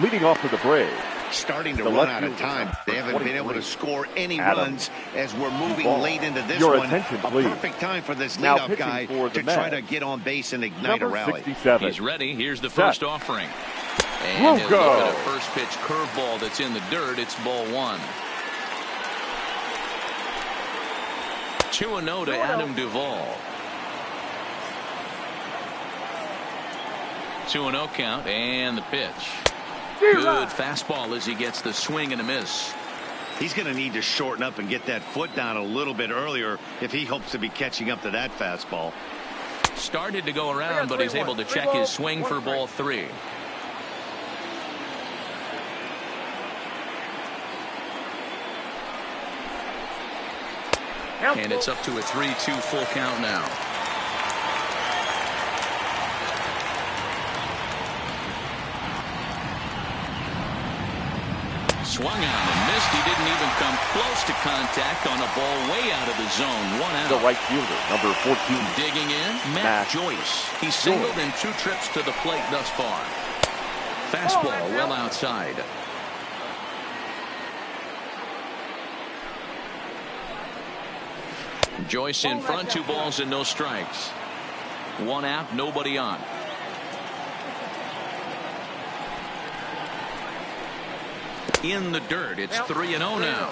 Leading off for the Braves. Starting to The run left out of fielder, time. They haven't been able to 23. score any Adam runs as we're moving Duvall. late into this Your one. attention, A please. perfect time for this Now leadoff pitching guy for the to try Mets, to get on base and ignite a number rally. 67. He's ready. Here's the Set. first offering. And he'll Lugo. look at a first pitch curveball that's in the dirt. It's ball 1. 2-0 to Adam Duvall. 2-0 count, and the pitch. Good fastball as he gets the swing and a miss. He's going to need to shorten up and get that foot down a little bit earlier if he hopes to be catching up to that fastball. Started to go around, but he's able to check his swing for ball 3. And it's up to a 3-2 full count now. Swung on and missed. He didn't even come close to contact on a ball way out of the zone. 1 out. The right fielder, number 14. Digging in, Matt Matt Joyce. He's singled in 2 trips to the plate thus far. Fastball well outside. Joyce in front, 2 balls and no strikes. 1 out, nobody on. In the dirt, it's 3-0 now.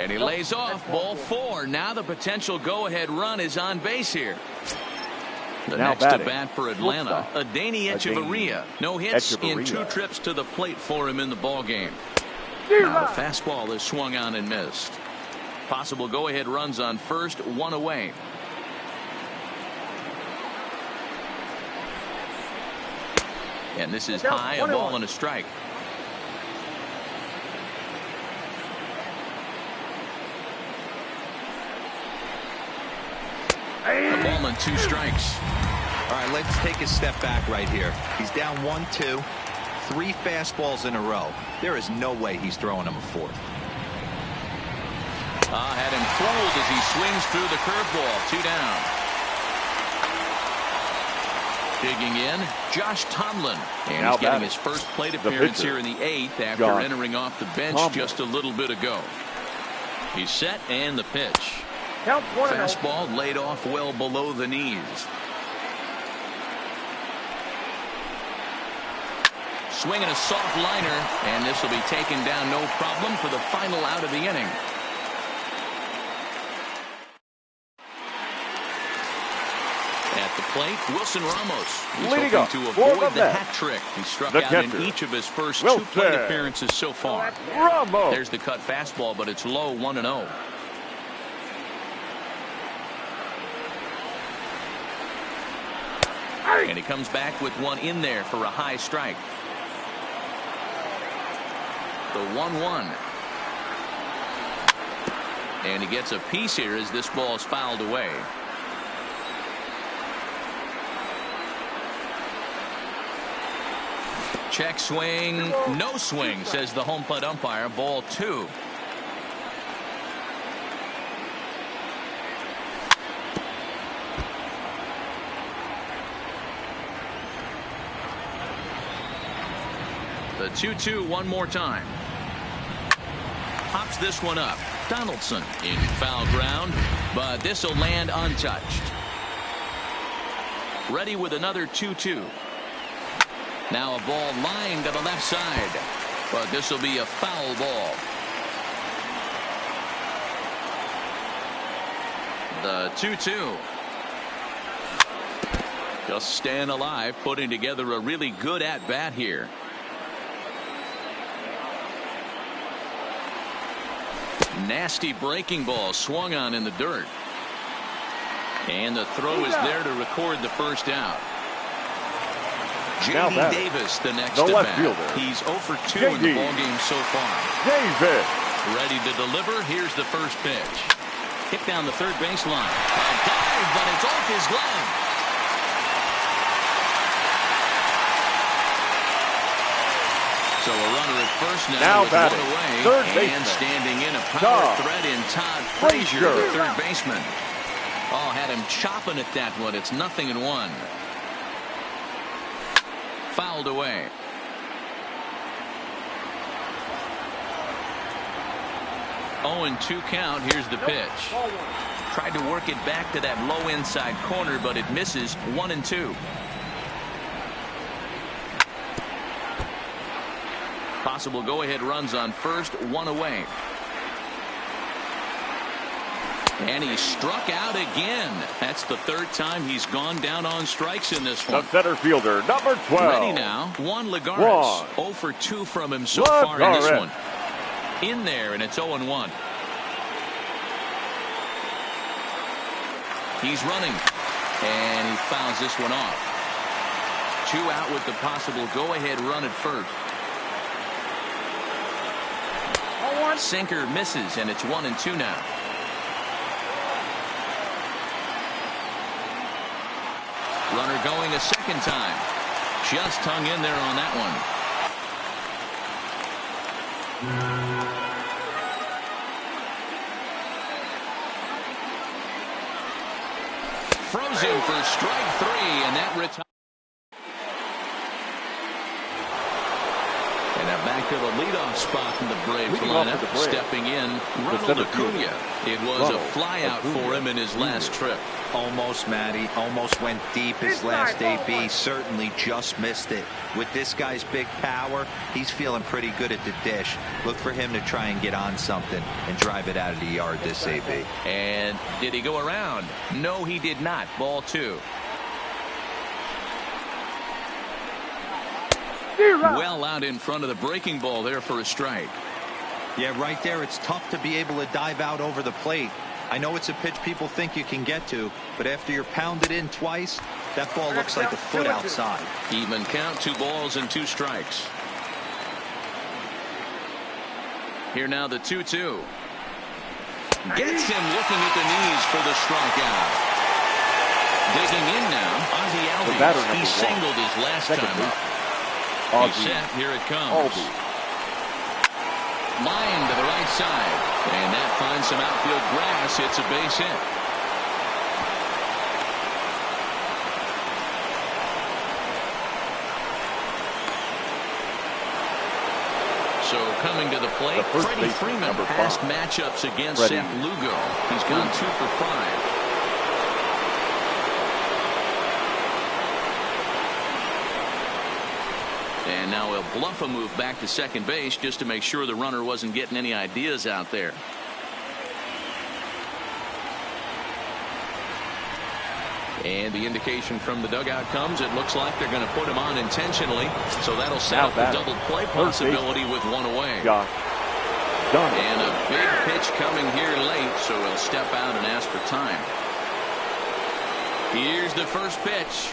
And he lays off ball 4. Now the potential go-ahead run is on base here. The Now next batting, to bat for Atlanta, Adeiny Echeverria. No hits in 2 trips to the plate for him in the ball game. Now the fastball is swung on and missed. Possible go-ahead runs on first, 1 away. And this is high, a ball and a strike. A ball and 2 strikes. All right, let's take a step back right here. He's down 1-2, 3 fastballs in a row. There is no way he's throwing him a 4th. Had him fooled as he swings through the curveball. 2 down. Digging in, Josh Tomlin. And Now he's getting batting, his first plate appearance pitcher, here in the 8th after entering off the bench just a little bit ago. He's set and the pitch. Fastball laid off well below the knees. Swinging a soft liner, and this will be taken down no problem for the final out of the inning. At the plate, Wilson Ramos. He's hoping to avoid the hat trick. He struck out in each of his first 2 plate appearances so far. There's the cut fastball, but it's low, 1-0. And he comes back with one in there for a high strike. The 1-1. And he gets a piece here as this ball is fouled away. Check swing, no swing, says the home plate umpire. Ball 2. The 2-2 one more time. Pops this one up. Donaldson in foul ground, but this will land untouched. Ready with another 2-2. Now a ball lined to the left side, but this will be a foul ball. The 2-2. Just staying alive, putting together a really good at-bat here. Nasty breaking ball swung on in the dirt. And the throw is there to record the first out. J.D. Davis, the next at bat. He's 0 for 2 in the ballgame so far. Davis. Ready to deliver. Here's the first pitch. Hit down the third baseline. A dive, but it's off his glove. So a runner at first now with one away. Third and baseman. Standing in a power threat in Todd Frazier, the third baseman. Oh, had him chopping at that one. It's 0-1. Fouled away. Oh, and 2 count. Here's the pitch. Tried to work it back to that low inside corner, but it misses. 1-2. Possible go-ahead runs on first, 1 away. And he struck out again. That's the 3rd time he's gone down on strikes in this one. The center fielder, number 12. Ready now, Juan Lagares. 0 for 2 from him so far in this one. In there, and it's 0-1. He's running, and he fouls this one off. 2 out with the possible go-ahead run at first. Sinker misses, and it's 1-2 now. Runner going a second time. Just hung in there on that one. Frozen for strike 3, and that retires. And Now back to the leadoff spot in the Braves lineup. Stepping in, Ronald Acuna. It was a flyout for him in his last trip. Almost, Matty. Almost went deep his last AB. Certainly just missed it. With this guy's big power, he's feeling pretty good at the dish. Look for him to try and get on something and drive it out of the yard this AB. And did he go around? No, he did not. Ball 2. Well out in front of the breaking ball there for a strike. Yeah, right there. It's tough to be able to dive out over the plate. I know it's a pitch people think you can get to, but after you're pounded in twice, that ball looks like a foot outside. Even count, 2 balls and 2 strikes. Here now the 2-2. Gets him looking at the knees for the strikeout. Digging in now, Ozzie Albies. He singled his last time. He's set. Here it comes. Line to the right side. And that finds some outfield grass. It's a base hit. So coming to the plate, Freddie Freeman. Past matchups against Seth Lugo. He's gone 2 for 5. And now he'll bluff a move back to second base just to make sure the runner wasn't getting any ideas out there. And the indication from the dugout comes. It looks like they're going to put him on intentionally. So that'll set up the double play possibility with 1 away. And a big pitch coming here late. So he'll step out and ask for time. Here's the first pitch.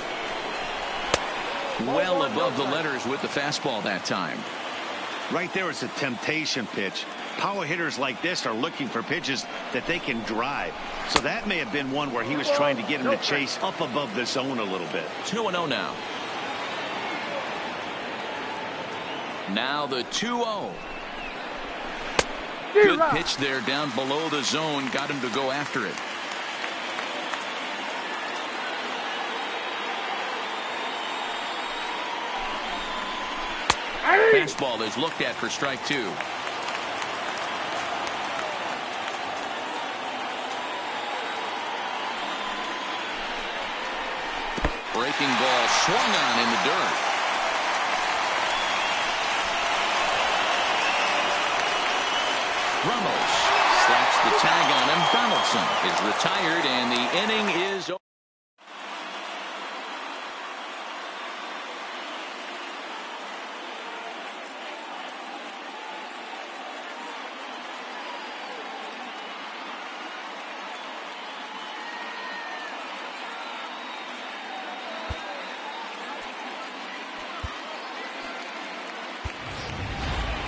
Well above the letters with the fastball that time. Right there, it's a temptation pitch. Power hitters like this are looking for pitches that they can drive. So that may have been one where he was trying to get him to chase up above the zone a little bit. 2-0 now. Now the 2-0. Good pitch there down below the zone. Got him to go after it. Fastball is looked at for strike 2. Breaking ball swung on in the dirt. Ramos slaps the tag on him. Donaldson is retired and the inning is over.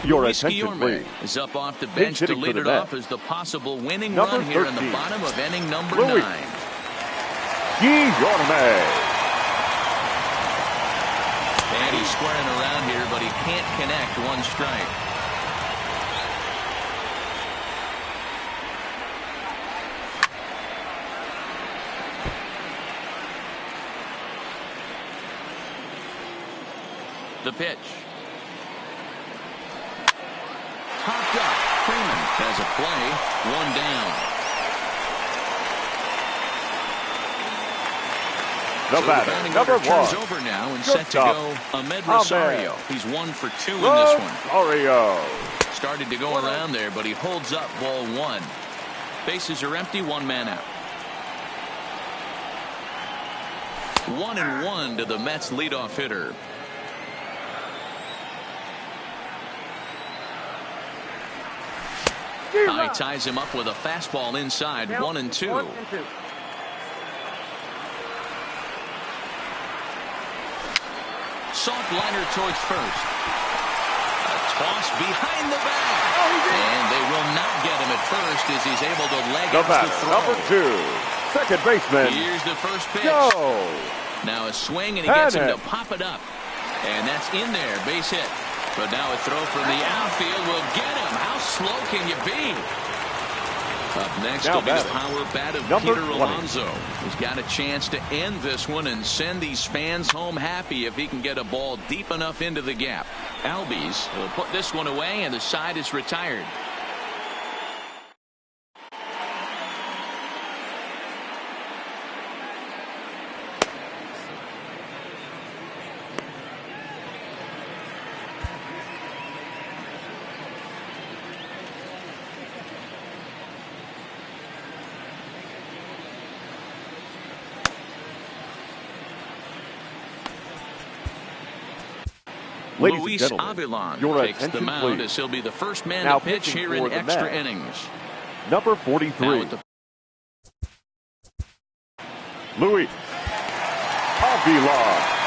Your attention, please. Is up off the bench to lead it off as the possible winning run here in the bottom of inning number 9. Guillorme. And he's squaring around here, but he can't connect. 1 strike. The pitch. Popped up. Freeman has a play. 1 down. The batter, number 1. Over now and set to go. Ahmed Rosario. He's 1 for 2 in this one. Rosario started to go around there, but he holds up ball 1. Bases are empty. 1 man out. 1-1 to the Mets leadoff hitter. He ties him up with a fastball inside. 1-2. Soft liner towards first. A toss behind the back. And they will not get him at first as he's able to leg the out the throw. Number 2. Second baseman. Here's the first pitch. Go. Now a swing and he gets him to pop it up. And that's in there. Base hit. But now a throw from the outfield will get him. How slow can you be? Up next Now will be the batting, power bat of number Peter 20. Alonso. He's got a chance to end this one and send these fans home happy if he can get a ball deep enough into the gap. Albies will put this one away, and the side is retired. Ladies Luis and gentlemen, Avilan your takes the attention, mound please. as he'll be the first man Now to pitch pitching here for in the extra Mets, innings. number Now 43, at the Luis Avilan.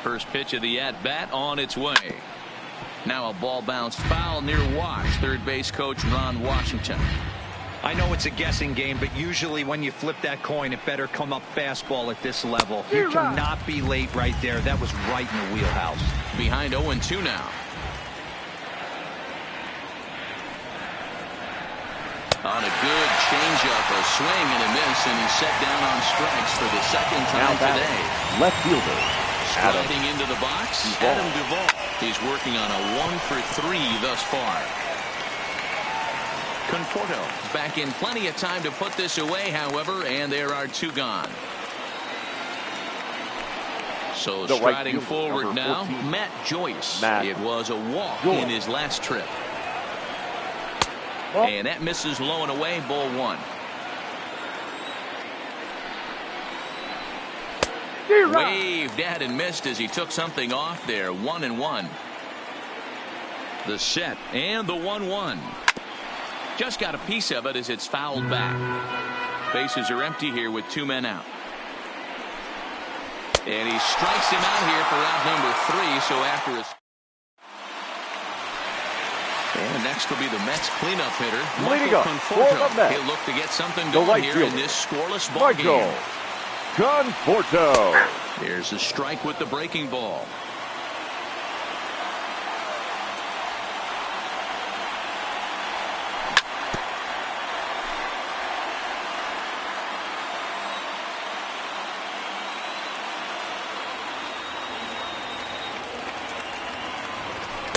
first pitch of the at-bat on its way. Now a ball bounced foul near Watts. Third base coach Ron Washington. I know it's a guessing game, but usually when you flip that coin, it better come up fastball at this level. You cannot be late right there. That was right in the wheelhouse. Behind 0-2 now. On a good changeup, a swing and a miss, and he's set down on strikes for the second time today. Left fielder, Sliding into the box, Adam Duvall. He's working on a 1-for-3 thus far. Conforto back in plenty of time to put this away, however, and there are two gone. So The striding right fielder, forward number now, 14, Matt Joyce. Matt It was a walk Joyce. in his last trip. Oh. And that misses low and away, ball one. Waved at and missed as he took something off there. 1-1. The set and the 1-1. Just got a piece of it as it's fouled back. Bases are empty here with two men out. And he strikes him out here for out number 3. So after his. And next will be the Mets cleanup hitter, Leading Michael up for the Conforto. Mets, He'll look to get something the going right here fielder, in this scoreless ball Michael game. Conforto. There's a strike with the breaking ball.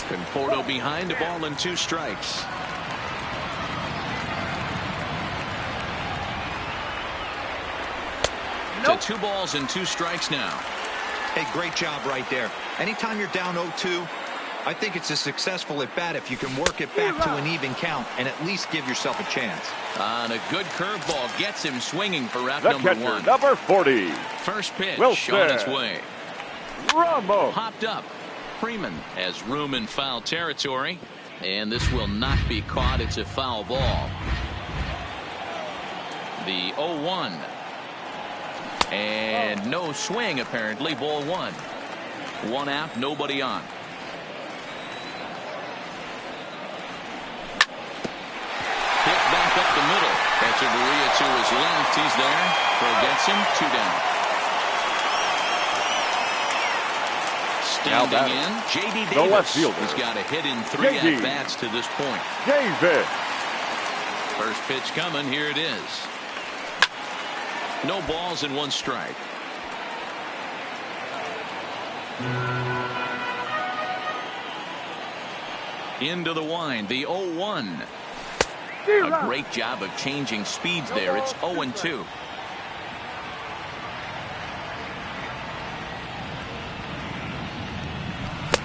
Conforto behind a ball and 2 strikes. To 2 balls and 2 strikes now. Hey, great job right there. Anytime you're down 0-2, I think it's a successful at bat if you can work it back to an even count and at least give yourself a chance. On a good curveball, gets him swinging for out The number catcher, 1. number 40, First pitch Wilson on its way. Ramos. Popped up. Freeman has room in foul territory, and this will not be caught. It's a foul ball. The 0-1. And no swing, apparently. Ball 1. 1 out, nobody on. Hit back up the middle. Echeverria to his left. He's there. Forgets him. 2 down. Standing in, J.D. the left Davis. fielder. He's got a hit in 3 J.D. at-bats to this point. Davis. First pitch coming. Here it is. No balls and 1 strike. Into the wind. The 0-1. A great job of changing speeds there. It's 0-2.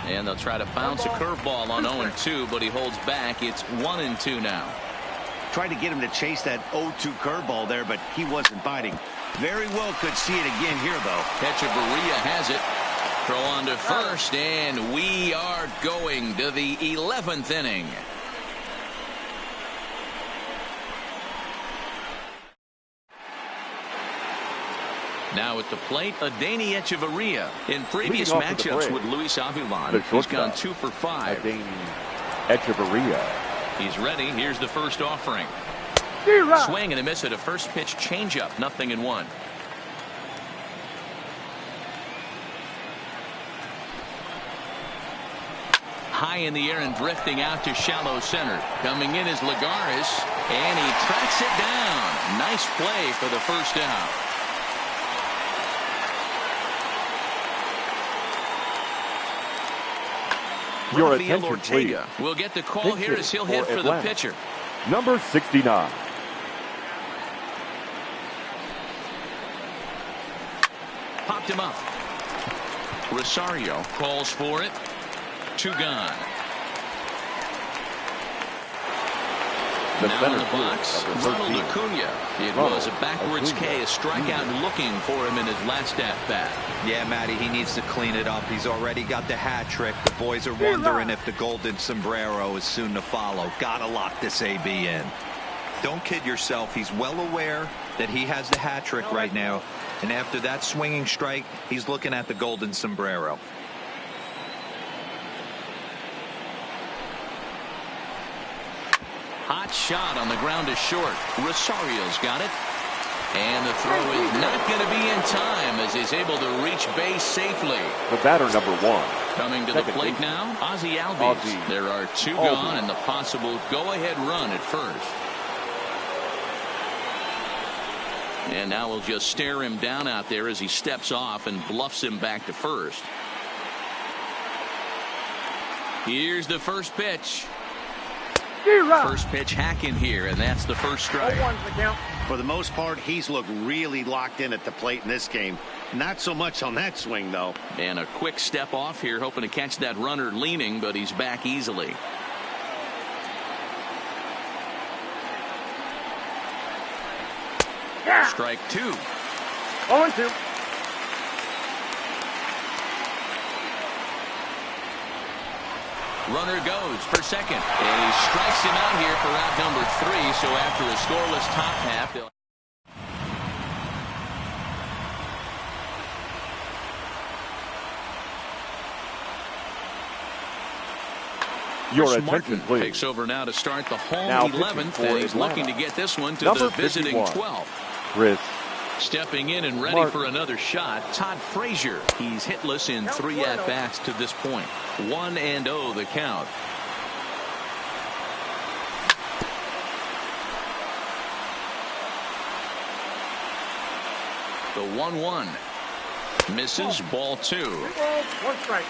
And they'll try to bounce a curveball on 0-2, but he holds back. It's 1-2 now. Tried to get him to chase that 0-2 curveball there, but he wasn't biting. Very well could see it again here, though. Echeverria has it. Throw on to first, and we are going to the 11th inning. Now at the plate, Adeiny Echeverria. In previous Leading off matchups with with Luis Avilan, the he's gone shortstop, 2 for 5. Adeiny Echeverria. He's ready. Here's the first offering. Swing and a miss at a first pitch changeup. 0-1. high in the air and drifting out to shallow center. Coming in is Lagares, and he tracks it down. Nice play for the first down. Your Rafael attention, Ortega please. will get the call here as he'll hit for the pitcher. Number 69. Popped him up. Rosario calls for it. 2 gone. Now in the box, Ronald Acuna. It was a backwards K, a strikeout looking for him in his last at-bat. Yeah, Matty, he needs to clean it up. He's already got the hat trick. The boys are wondering if the golden sombrero is soon to follow. Gotta lock this AB in. Don't kid yourself. He's well aware that he has the hat trick right now. And after that swinging strike, he's looking at the golden sombrero. Hot shot on the ground is short. Rosario's got it. And the throw is not going to be in time as he's able to reach base safely. The batter, number 1. Coming to the plate now, Ozzie Albies. There are 2 gone and the possible go-ahead run at first. And now we'll just stare him down out there as he steps off and bluffs him back to first. Here's the first pitch. First pitch hacking here, and that's the first strike. For the most part, he's looked really locked in at the plate in this game. Not so much on that swing, though. And a quick step off here, hoping to catch that runner leaning, but he's back easily. Strike 2. 0-2. Runner goes for second, and he strikes him out here for out number 3. So after a scoreless top half, they'll... Your Martin attention, please. takes over now to start the home Now 11th, and he's looking to get this one to number the visiting 51. 12th. Chris. Stepping in and ready Martin. for another shot, Todd Frazier. He's hitless in 3 at-bats to this point. 1-0 the count. The 1-1. Misses, ball 2. 1 strike.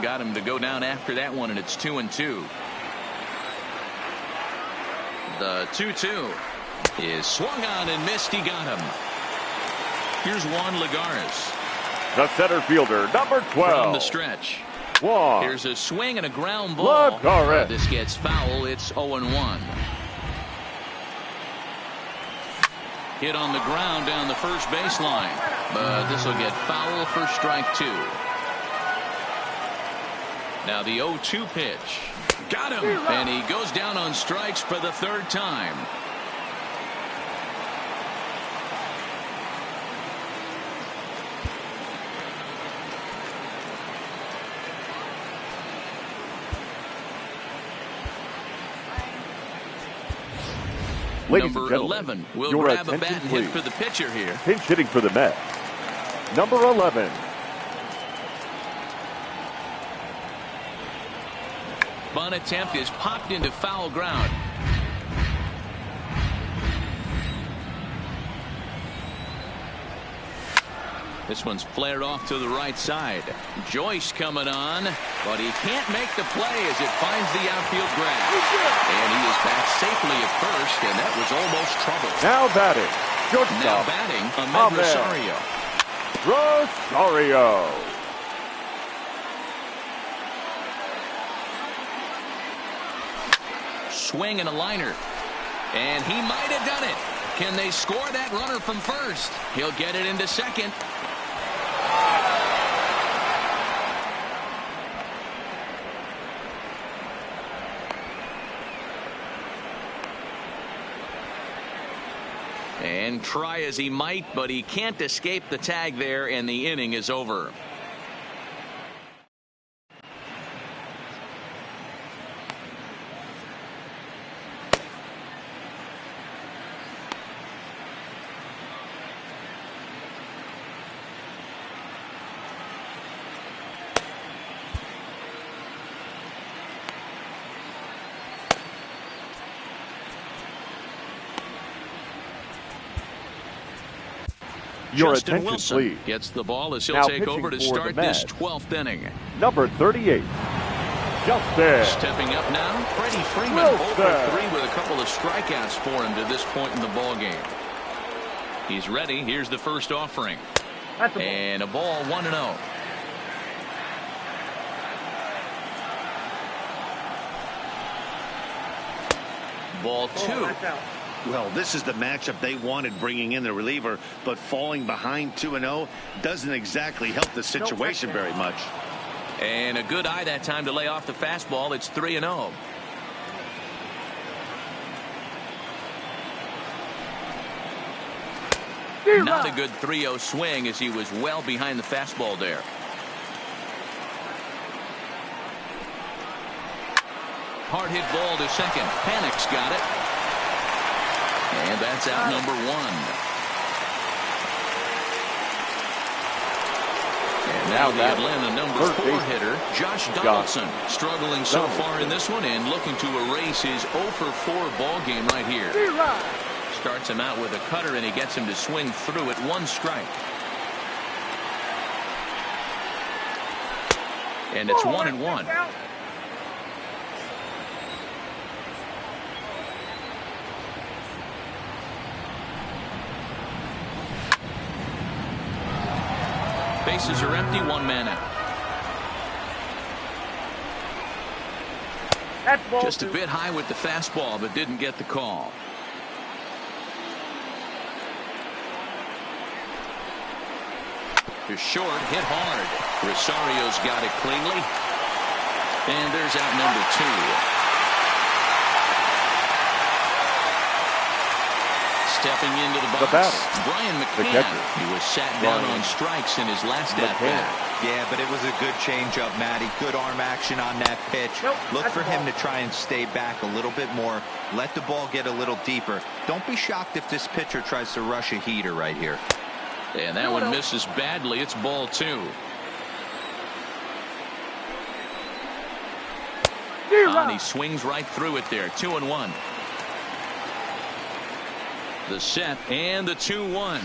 Got him to go down after that one, and it's 2-2. The 2-2 is swung on and missed. He got him. Here's Juan Lagares. The center fielder, number 12. From the stretch. Juan. Here's a swing and a ground ball. Lagares. This gets foul. It's 0-1. Hit on the ground down the first baseline, but this will get foul for strike 2. Now the 0-2 pitch. Got him. And he goes down on strikes for the 3rd time. Ladies Number and gentlemen, 11 will your grab a attention, bat and hit please. for the pitcher here. Pinch hitting for the Mets. Number 11. Bunt attempt is popped into foul ground. This one's flared off to the right side. Joyce coming on, but he can't make the play as it finds the outfield grass. And he is back safely at first, and that was almost trouble. Now batting. Now Shortstop. batting, Ahmed Rosario. Rosario. Swing and a liner. And he might have done it. Can they score that runner from first? He'll get it into second. And try as he might, but he can't escape the tag there, and the inning is over. Your Justin attention, Wilson please. gets the ball as he'll Now take over to pitching for start the this Mets. 12th inning. Number 38, Justin Stepping up now, Freddie Freeman, Wilson. over 3 with a couple of strikeouts for him to this point in the ball game. He's ready. Here's the first offering. That's a ball. And a ball, 1-0. Ball 2. That's out. Well, this is the matchup they wanted, bringing in the reliever, but falling behind 2-0 doesn't exactly help the situation very much. And a good eye that time to lay off the fastball. It's 3-0. Not a good 3-0 swing as he was well behind the fastball there. Hard hit ball to second. Panic's got it. And that's out number 1. And now the Atlanta number 4 hitter, Josh Donaldson, struggling so far in this one and looking to erase his 0-for-4 ball game right here. Starts him out with a cutter and he gets him to swing through at 1 strike. And it's 1-1. Bases are empty, 1 man out. That's ball Just a 2. bit high with the fastball, but didn't get the call. To short, hit hard. Rosario's got it cleanly. And there's out number 2. Stepping into the box, Brian McCann. He was sat down on strikes in his last at-bat. Yeah, but it was a good changeup, Matty. Good arm action on that pitch. Look for him to try and stay back a little bit more. Let the ball get a little deeper. Don't be shocked if this pitcher tries to rush a heater right here. And that one misses badly. It's ball 2. And he swings right through it there. 2-1. The set and the 2-1.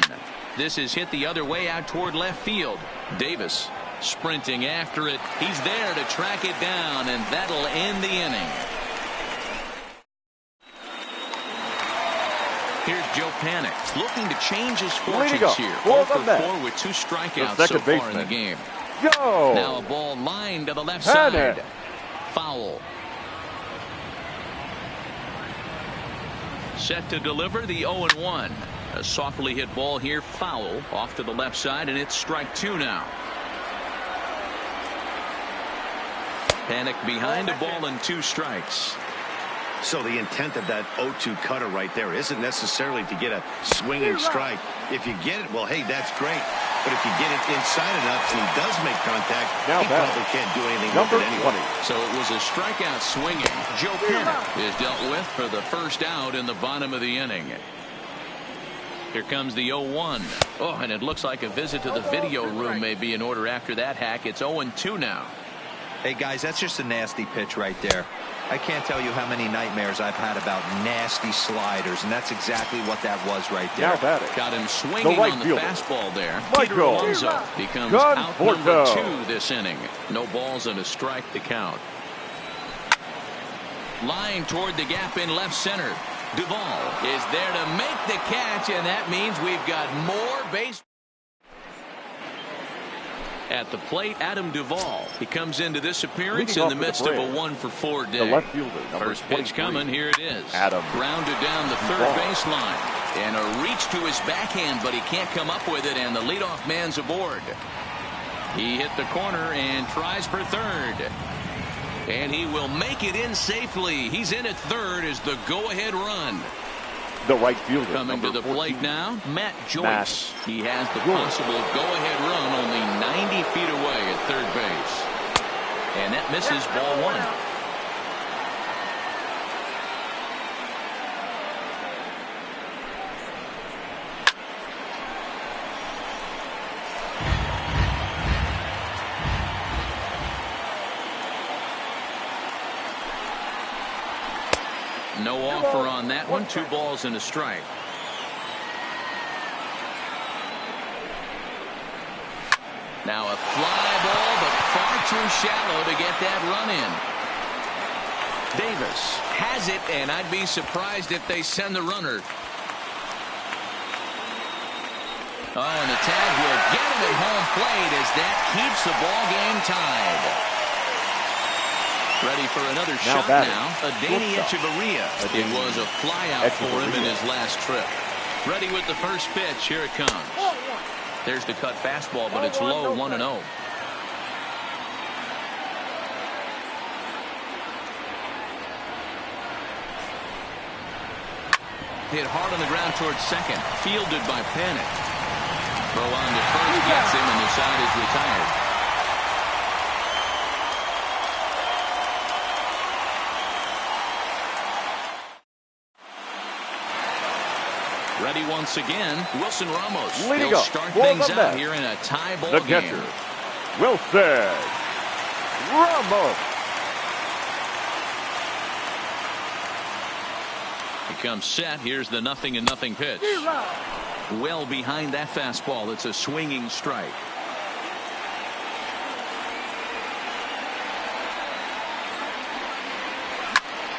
This is hit the other way out toward left field. Davis sprinting after it. He's there to track it down, and that'll end the inning. Here's Joe Panic looking to change his fortunes here. 0-for-4 with 2 strikeouts so far in the game. Now a ball lined to the left side. Foul. Set to deliver the 0-1. A softly hit ball here, foul, off to the left side, and it's strike 2 now. Panic behind a ball and 2 strikes. So the intent of that 0-2 cutter right there isn't necessarily to get a swinging strike. If you get it, well, hey, that's great. But if you get it inside enough and he does make contact, he probably can't do anything with it anyway. So it was a strikeout swinging. Joe Panic is dealt with for the first out in the bottom of the inning. Here comes the 0-1. Oh, and it looks like a visit to the video room may be in order after that hack. It's 0-2 now. Hey, guys, that's just a nasty pitch right there. I can't tell you how many nightmares I've had about nasty sliders, and that's exactly what that was right there. Got him swinging on the fastball there. Peter Alonso becomes out number 2 this inning. No balls and a strike to count. Line toward the gap in left center. Duvall is there to make the catch, and that means we've got more base. At the plate, Adam Duvall. He comes into this appearance in the midst of a 1-for-4 day. The left fielder, First pitch coming. Here it is. Adam grounded down the third baseline. And a reach to his backhand, but he can't come up with it, and the leadoff man's aboard. He hit the corner and tries for third. And he will make it in safely. He's in at third as the go-ahead run. The right fielder. Coming to the plate now, Matt Joyce. He has the possible go-ahead run only 90 feet away at third base. And that misses ball 1. No offer on that one. 2 balls and a strike. Now a fly ball, but far too shallow to get that run in. Davis has it, and I'd be surprised if they send the runner. Oh, and the tag will get him at home plate as that keeps the ball game tied. Ready for another shot now. Adani Echeverria. It was a flyout for him in his last trip. Ready with the first pitch. Here it comes. There's the cut fastball, but it's low, 1-0. Hit hard on the ground towards second. Fielded by Panic. Throw on to first gets him, and the side is retired. Ready once again, Wilson Ramos. He'll start things out here in a tie ball game. Catcher, Wilson Ramos. He comes set. Here's the 0-0 pitch. Well behind that fastball. It's a swinging strike.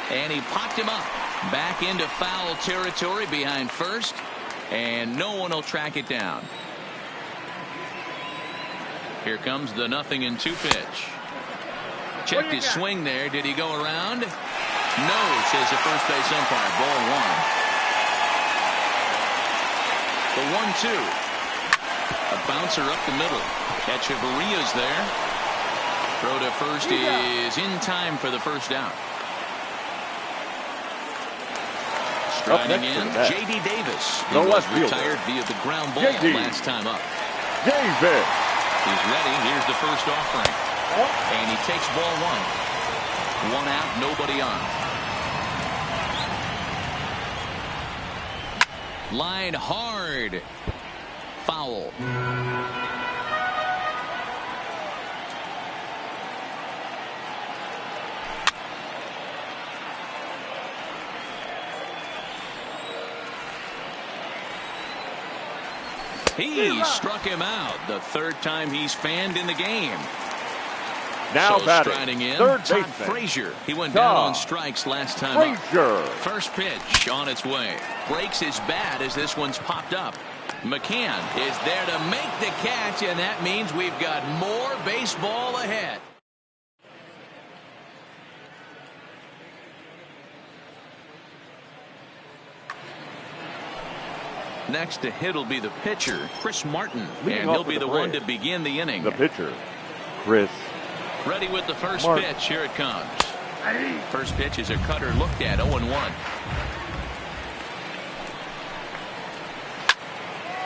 And he popped him up. Back into foul territory behind first. And no one will track it down. Here comes the 0-2 pitch. Checked his swing there. Did he go around? No, says the first base umpire. Ball one. The 1-2. A bouncer up the middle. Echeverria's there. Throw to first is in time for the first out. Striding in, J.D. Davis. He was retired via the ground ball last time up. Davis. He's ready. Here's the first offering. And he takes ball one. One out, nobody on. Line hard. Foul. He struck him out. The third time he's fanned in the game. Now so batting, striding in, third Todd baseman. Frazier. He went down on strikes last time up. First pitch on its way. Breaks his bat as this one's popped up. McCann is there to make the catch, and that means we've got more baseball ahead. Next to hit will be the pitcher, Chris Martin, and he'll be the one to begin the inning. The pitcher, Chris. Ready with the first pitch. Here it comes. First pitch is a cutter looked at, 0-1.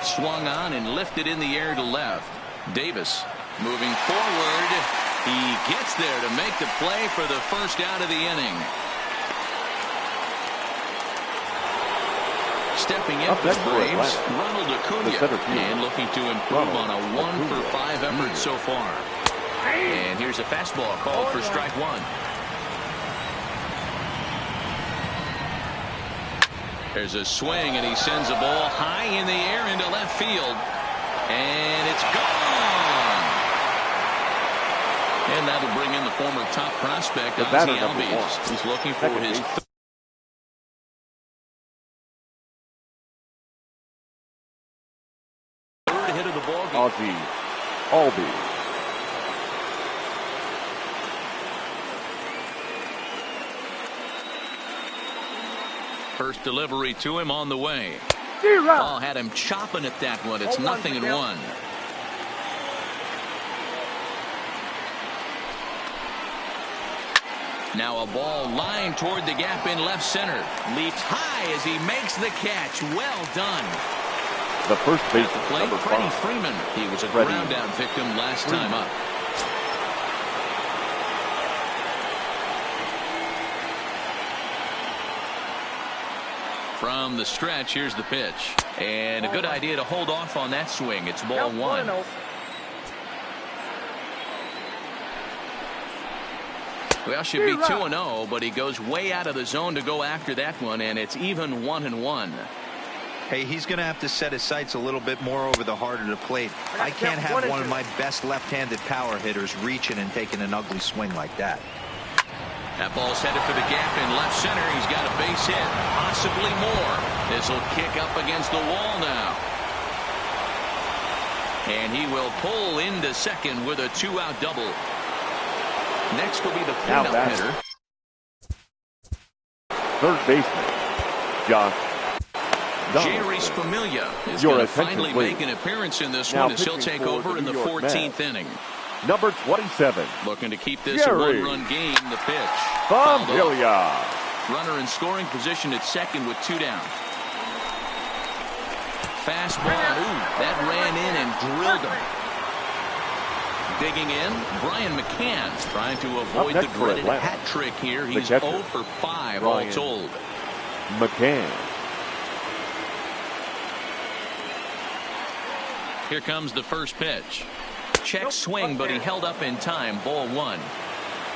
Swung on and lifted in the air to left. Davis moving forward. He gets there to make the play for the first out of the inning. Stepping in for the Braves, Ronald Acuna, and looking to improve on a 1-for-5 effort so far. And here's a fastball called for strike one. There's a swing, and he sends a ball high in the air into left field. And it's gone. And that'll bring in the former top prospect, Ozzie Albies. He's looking for his third hit of the ball game. Ozzie Albies. First delivery to him on the way. Ball had him chopping at that one. It's 0-1. Now a ball lined toward the gap in left center. Leaps high as he makes the catch. Well done. The first base play, Freddie Freeman. He was a ground out victim last time up. From the stretch, here's the pitch. And a good idea to hold off on that swing. It's ball one. Well, should be 2-0, but he goes way out of the zone to go after that one, and it's even 1-1. Hey, he's going to have to set his sights a little bit more over the heart of the plate. I can't have one of my best left-handed power hitters reaching and taking an ugly swing like that. That ball's headed for the gap in left center. He's got a base hit, possibly more. This will kick up against the wall now. And he will pull into second with a 2-out double. Next will be the cleanup hitter. Third baseman, Josh. GarciaBry's Familia is going to finally make an appearance in this one as he'll take over in the 14th inning. Number 27. Looking to keep this a one-run game. The pitch. Familia. Runner in scoring position at second with 2 down. Fastball. Ooh, that ran in and drilled him. Digging in, Brian McCann trying to avoid the dreaded hat trick here. He's 0 for 5 all told. McCann. Here comes the first pitch. Check swing, but he held up in time. Ball 1.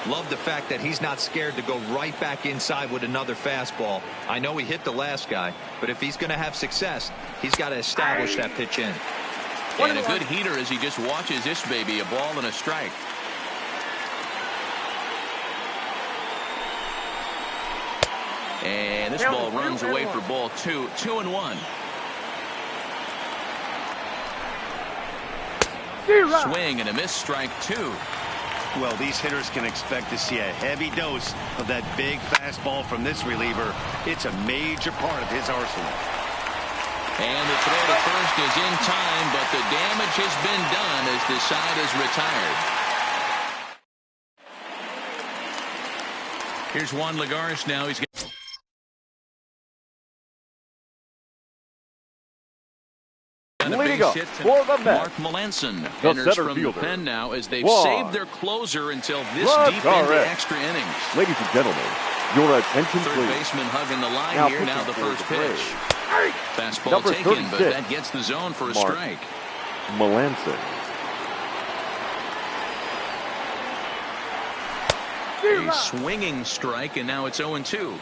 Love the fact that he's not scared to go right back inside with another fastball. I know he hit the last guy, but if he's going to have success, he's got to establish that pitch in. And a good heater as he just watches this baby. A ball and a strike. And this ball runs away for ball 2. 2-1. Swing and a miss, strike 2. Well, these hitters can expect to see a heavy dose of that big fastball from this reliever. It's a major part of his arsenal. And the throw to first is in time, but the damage has been done as the side is retired. Here's Juan Lagares now. He's got leading up for the Mets. Mark Melanson The enters center from fielder, the pen now as they've Juan saved their closer until this deep into extra innings. Ladies and gentlemen, your attention Third please. baseman hugging the line Now here. Now the pitching first for the pitch. Fastball Number taken, but 36, that gets the zone for a Mark strike. Melanson. A swinging strike, and now it's 0-2.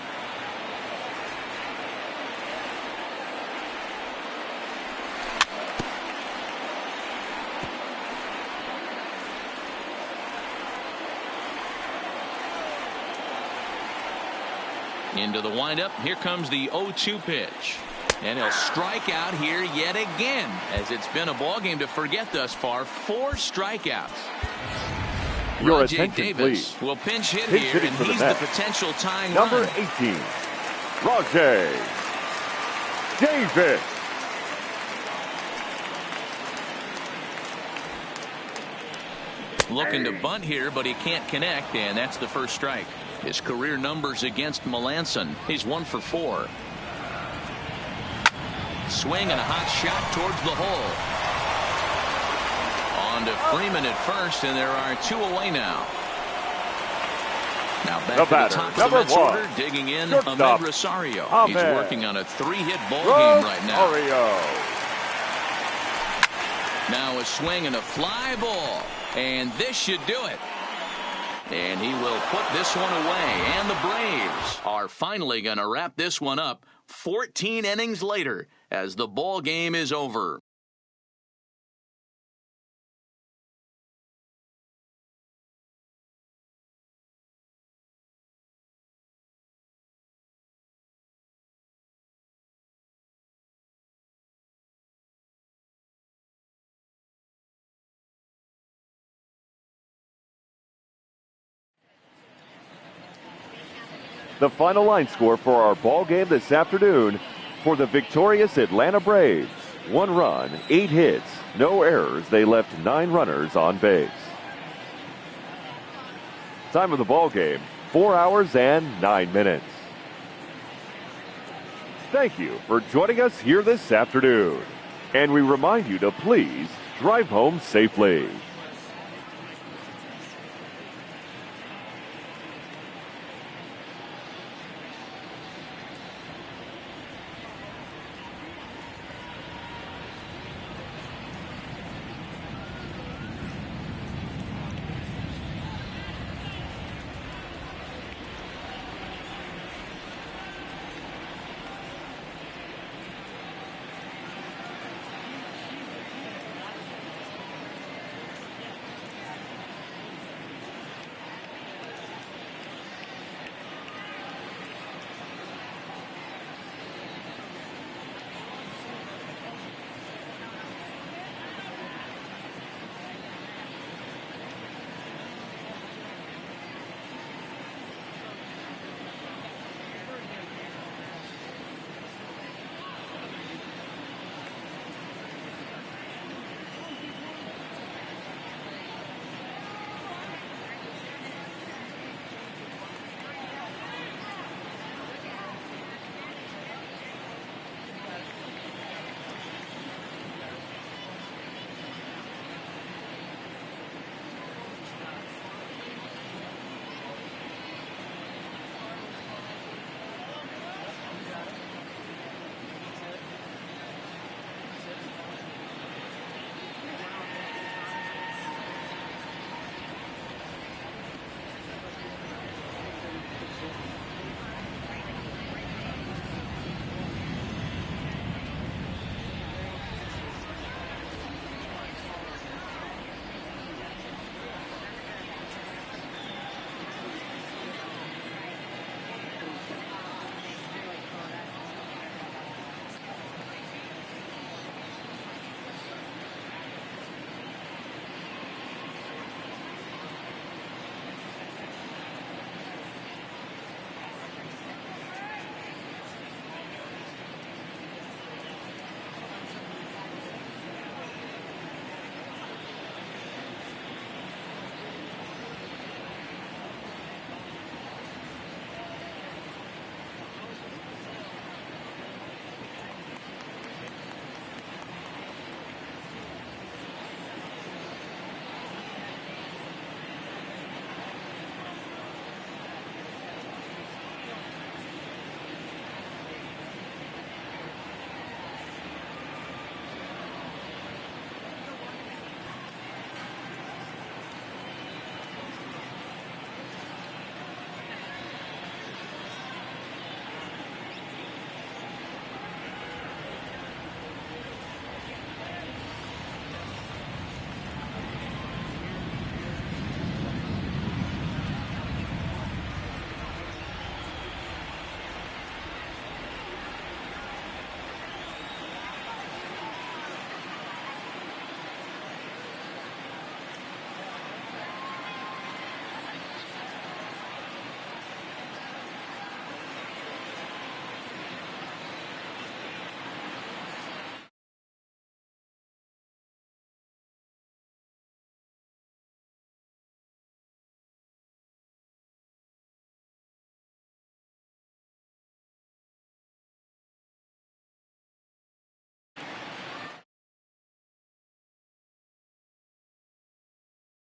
Into the windup. Here comes the 0-2 pitch. And he'll strike out here yet again, as it's been a ball game to forget thus far. 4 strikeouts. Your Rajay attention, Davis please. will pinch hit Pinch here, hitting and for the he's the Mets. potential tying Number run. 18, Rajay Davis. Looking to bunt here, but he can't connect, and that's the first strike. His career numbers against Melanson. He's 1 for 4. Swing and a hot shot towards the hole. On to Freeman at first, and there are 2 away now. Now back to the top of the Mets order, digging in Ahmed Rosario. He's working on a 3-hit ball game right now. Now a swing and a fly ball, and this should do it. And he will put this one away. And the Braves are finally going to wrap this one up 14 innings later as the ball game is over. The final line score for our ball game this afternoon for the victorious Atlanta Braves. 1 run, 8 hits, no errors. They left 9 runners on base. Time of the ball game, 4 hours and 9 minutes. Thank you for joining us here this afternoon. And we remind you to please drive home safely.